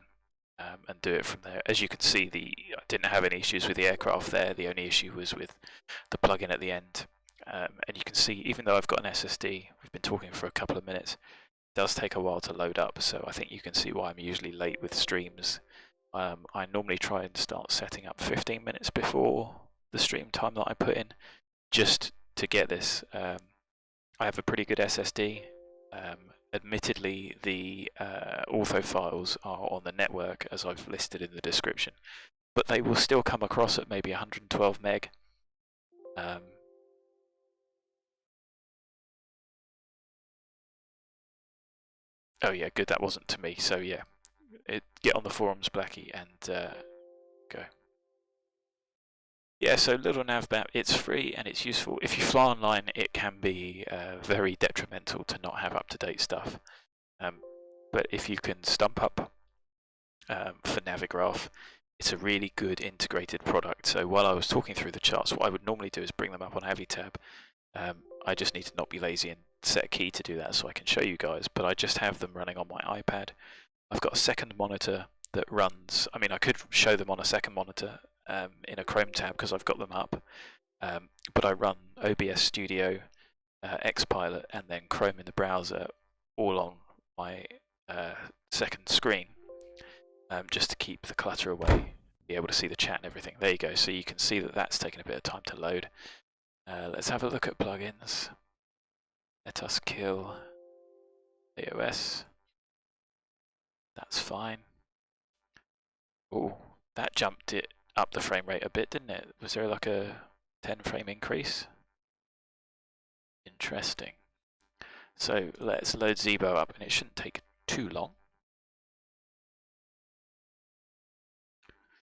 S1: and do it from there. As you can see, I didn't have any issues with the aircraft there. The only issue was with the plug-in at the end. And you can see, even though I've got an SSD, we've been talking for a couple of minutes, it does take a while to load up. So I think you can see why I'm usually late with streams. I normally try and start setting up 15 minutes before the stream time that I put in, just to get this. I have a pretty good SSD. Admittedly, the ortho files are on the network, as I've listed in the description, but they will still come across at maybe 112 meg. Oh yeah, good, that wasn't to me. So yeah, get on the forums, Blackie, and go. Yeah, so Little Navmap, it's free and it's useful. If you fly online, it can be very detrimental to not have up-to-date stuff. But if you can stump up for Navigraph, it's a really good integrated product. So while I was talking through the charts, what I would normally do is bring them up on AviTab. I just need to not be lazy and set a key to do that so I can show you guys, but I just have them running on my iPad. I've got a second monitor that runs, I mean I could show them on a second monitor in a Chrome tab because I've got them up, but I run OBS Studio, Xpilot, and then Chrome in the browser all on my second screen, just to keep the clutter away, be able to see the chat and everything. There you go, so you can see that that's taken a bit of time to load. Let's have a look at plugins. Let us kill AOS. That's fine. Oh, that jumped it up the frame rate a bit, didn't it? Was there like a 10 frame increase? Interesting. So let's load Zibo up, and it shouldn't take too long.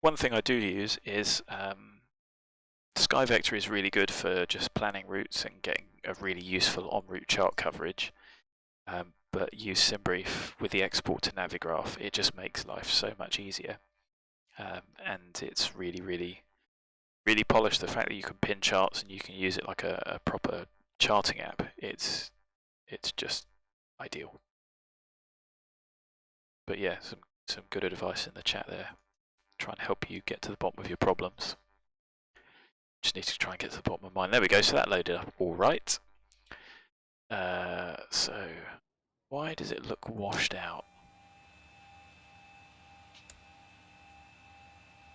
S1: One thing I do use is SkyVector is really good for just planning routes and getting a really useful en route chart coverage, but use SimBrief with the export to Navigraph. It just makes life so much easier, and it's really polished. The fact that you can pin charts and you can use it like a proper charting app, it's just ideal. But yeah, some good advice in the chat there. Try and help you get to the bottom of your problems. Just need to try and get to the bottom of mine. There we go, so that loaded up all right. So why does it look washed out?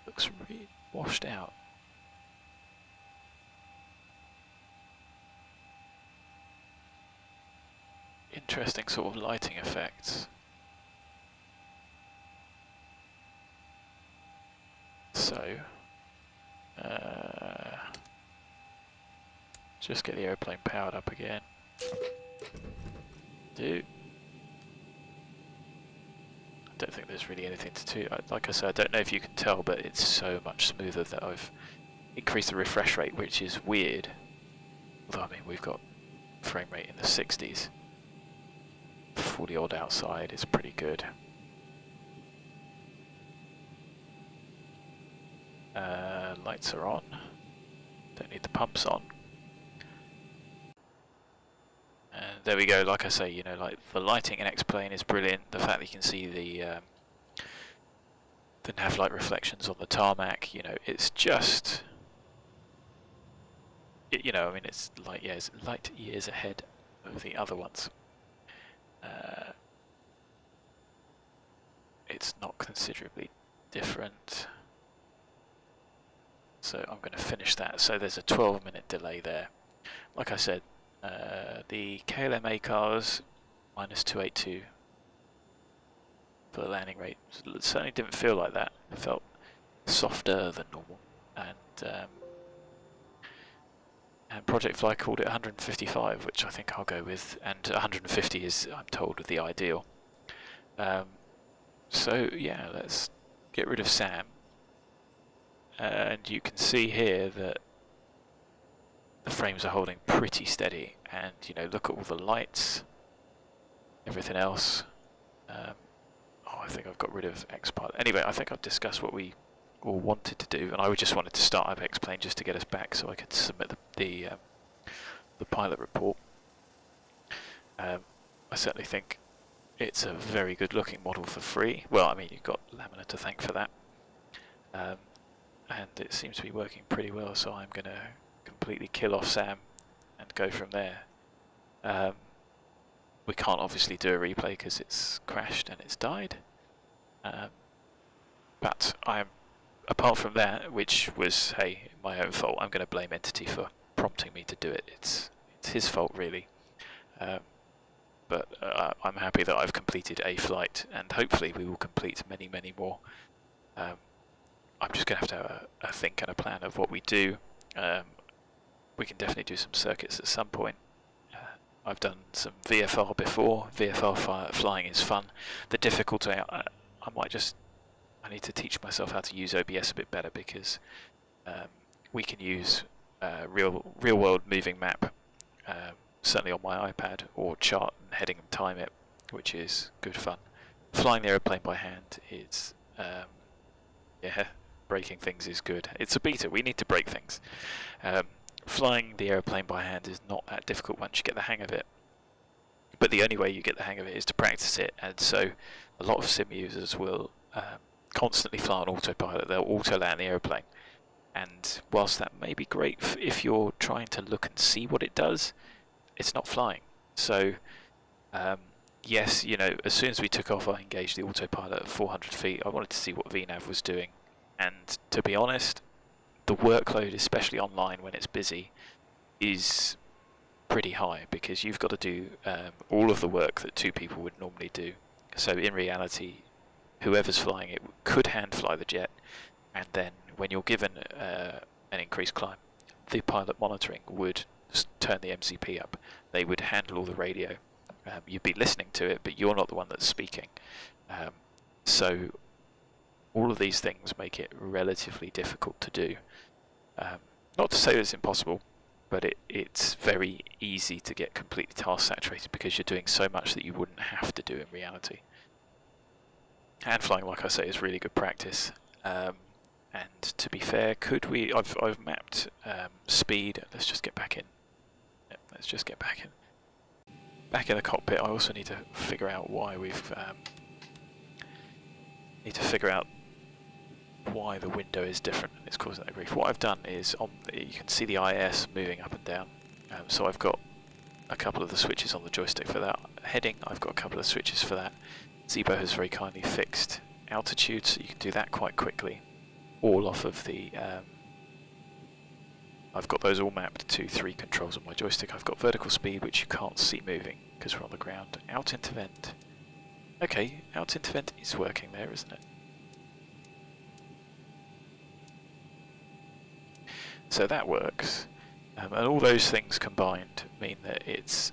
S1: Looks really washed out. Interesting sort of lighting effects. So, just get the airplane powered up again. I don't think there's really anything to do. Like I said, I don't know if you can tell, but it's so much smoother that I've increased the refresh rate, which is weird. Although, I mean, we've got frame rate in the 60s. 40 odd outside is pretty good. Lights are on. Don't need the pumps on. And there we go. Like I say, you know, like the lighting in X-Plane is brilliant. The fact that you can see the nav light reflections on the tarmac, you know, it's just, you know, I mean, it's light years ahead of the other ones. It's not considerably different. So I'm going to finish that. So there's a 12-minute delay there. Like I said, the KLM ACARS -282 for the landing rate. It certainly didn't feel like that. It felt softer than normal. And Project Fly called it 155, which I think I'll go with. And 150 is, I'm told, the ideal. So yeah, let's get rid of Sam. And you can see here that the frames are holding pretty steady, and you know, look at all the lights, everything else. Oh, I think I've got rid of X-Pilot. Anyway, I think I've discussed what we all wanted to do, and I just wanted to start up X-Plane just to get us back so I could submit the pilot report. I certainly think it's a very good looking model for free. Well, I mean, you've got Lamina to thank for that. And it seems to be working pretty well, so I'm going to completely kill off Sam and go from there. We can't obviously do a replay because it's crashed and it's died. But apart from that, which was, hey, my own fault, I'm going to blame Entity for prompting me to do it. It's his fault, really. But I'm happy that I've completed a flight, and hopefully we will complete many, many more. I'm just going to have a think and a plan of what we do. We can definitely do some circuits at some point. I've done some VFR before. VFR flying is fun. The difficulty, I need to teach myself how to use OBS a bit better, because we can use real world moving map, certainly on my iPad, or chart and heading and time it, which is good fun. Flying the aeroplane by hand is, yeah, breaking things is good. It's a beta, we need to break things. Flying the aeroplane by hand is not that difficult once you get the hang of it. But the only way you get the hang of it is to practice it, and so a lot of sim users will constantly fly on autopilot. They'll auto land the aeroplane, and whilst that may be great if you're trying to look and see what it does, it's not flying. So yes, you know, as soon as we took off, I engaged the autopilot at 400 feet. I wanted to see what VNav was doing, and to be honest, the workload, especially online when it's busy, is pretty high, because you've got to do all of the work that two people would normally do. So in reality, whoever's flying it could hand fly the jet, and then when you're given an increased climb, the pilot monitoring would turn the MCP up. They would handle all the radio. You'd be listening to it, but you're not the one that's speaking. So all of these things make it relatively difficult to do. Not to say that it's impossible, but it's very easy to get completely task saturated because you're doing so much that you wouldn't have to do in reality. Hand flying, like I say, is really good practice. And to be fair, could we? I've mapped speed. Let's just get back in. Yep, let's just get back in. Back in the cockpit. I also need to figure out why we've need to figure out why the window is different and it's causing that grief. What I've done is you can see the IS moving up and down. So I've got a couple of the switches on the joystick for that. Heading, I've got a couple of switches for that. Zibo has very kindly fixed altitude, so you can do that quite quickly. All off of the I've got those all mapped to 3 controls on my joystick. I've got vertical speed, which you can't see moving because we're on the ground. Out into vent. Okay, out into vent is working there, isn't it? So that works. And all those things combined mean that it's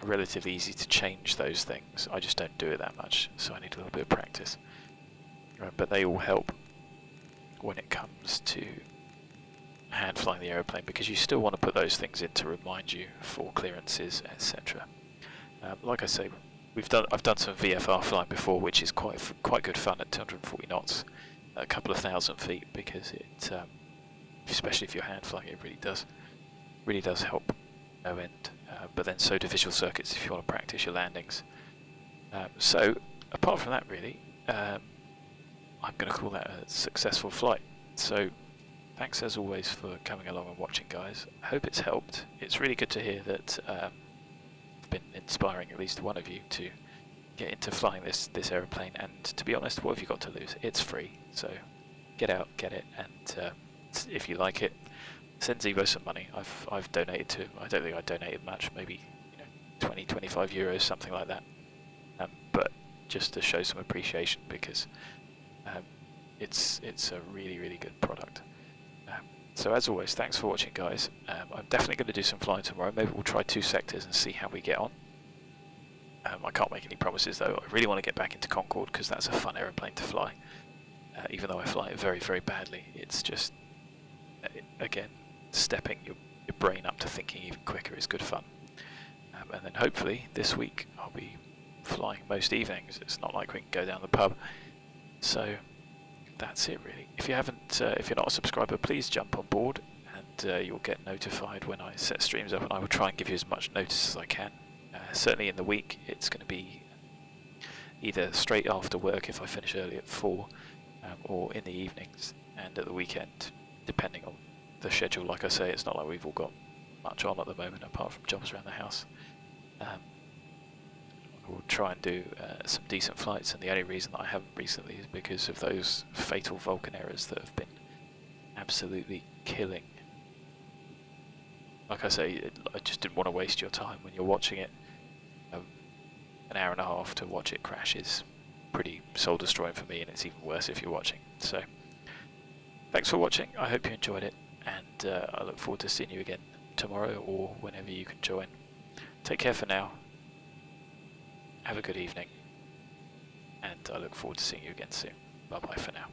S1: relatively easy to change those things. I just don't do it that much, so I need a little bit of practice. But they all help when it comes to hand flying the aeroplane, because you still want to put those things in to remind you for clearances, etc. Like I say, I've done some VFR flying before, which is quite good fun at 240 knots, a couple of thousand feet, because it, especially if you're hand flying, it really does help no end. But then so do visual circuits if you want to practice your landings. So apart from that, really, I'm going to call that a successful flight. So thanks as always for coming along and watching, guys. I hope it's helped. It's really good to hear that I've been inspiring at least one of you to get into flying this aeroplane. And to be honest, what have you got to lose? It's free, so get out, get it, and if you like it, send Zibo some money. I've donated to. I don't think I donated much, maybe 20, 25 euros, something like that. But just to show some appreciation, because it's a really good product. So as always, thanks for watching, guys. I'm definitely going to do some flying tomorrow. Maybe we'll try 2 sectors and see how we get on. I can't make any promises though. I really want to get back into Concorde because that's a fun aeroplane to fly. Even though I fly it very badly, it's just again stepping your brain up to thinking even quicker is good fun. And then hopefully this week I'll be flying most evenings. It's not like we can go down the pub. So that's it really. If you're not a subscriber, please jump on board, and you'll get notified when I set streams up, and I will try and give you as much notice as I can. Certainly in the week, it's going to be either straight after work if I finish early at 4, or in the evenings, and at the weekend, depending on the schedule. Like I say, it's not like we've all got much on at the moment apart from jobs around the house. We'll try and do some decent flights, and the only reason that I haven't recently is because of those fatal Vulcan errors that have been absolutely killing. Like I say, I just didn't want to waste your time when you're watching it. An hour and a half to watch it crash is pretty soul destroying for me, and it's even worse if you're watching. So thanks for watching, I hope you enjoyed it, and I look forward to seeing you again tomorrow or whenever you can join. Take care for now. Have a good evening, and I look forward to seeing you again soon. Bye bye for now.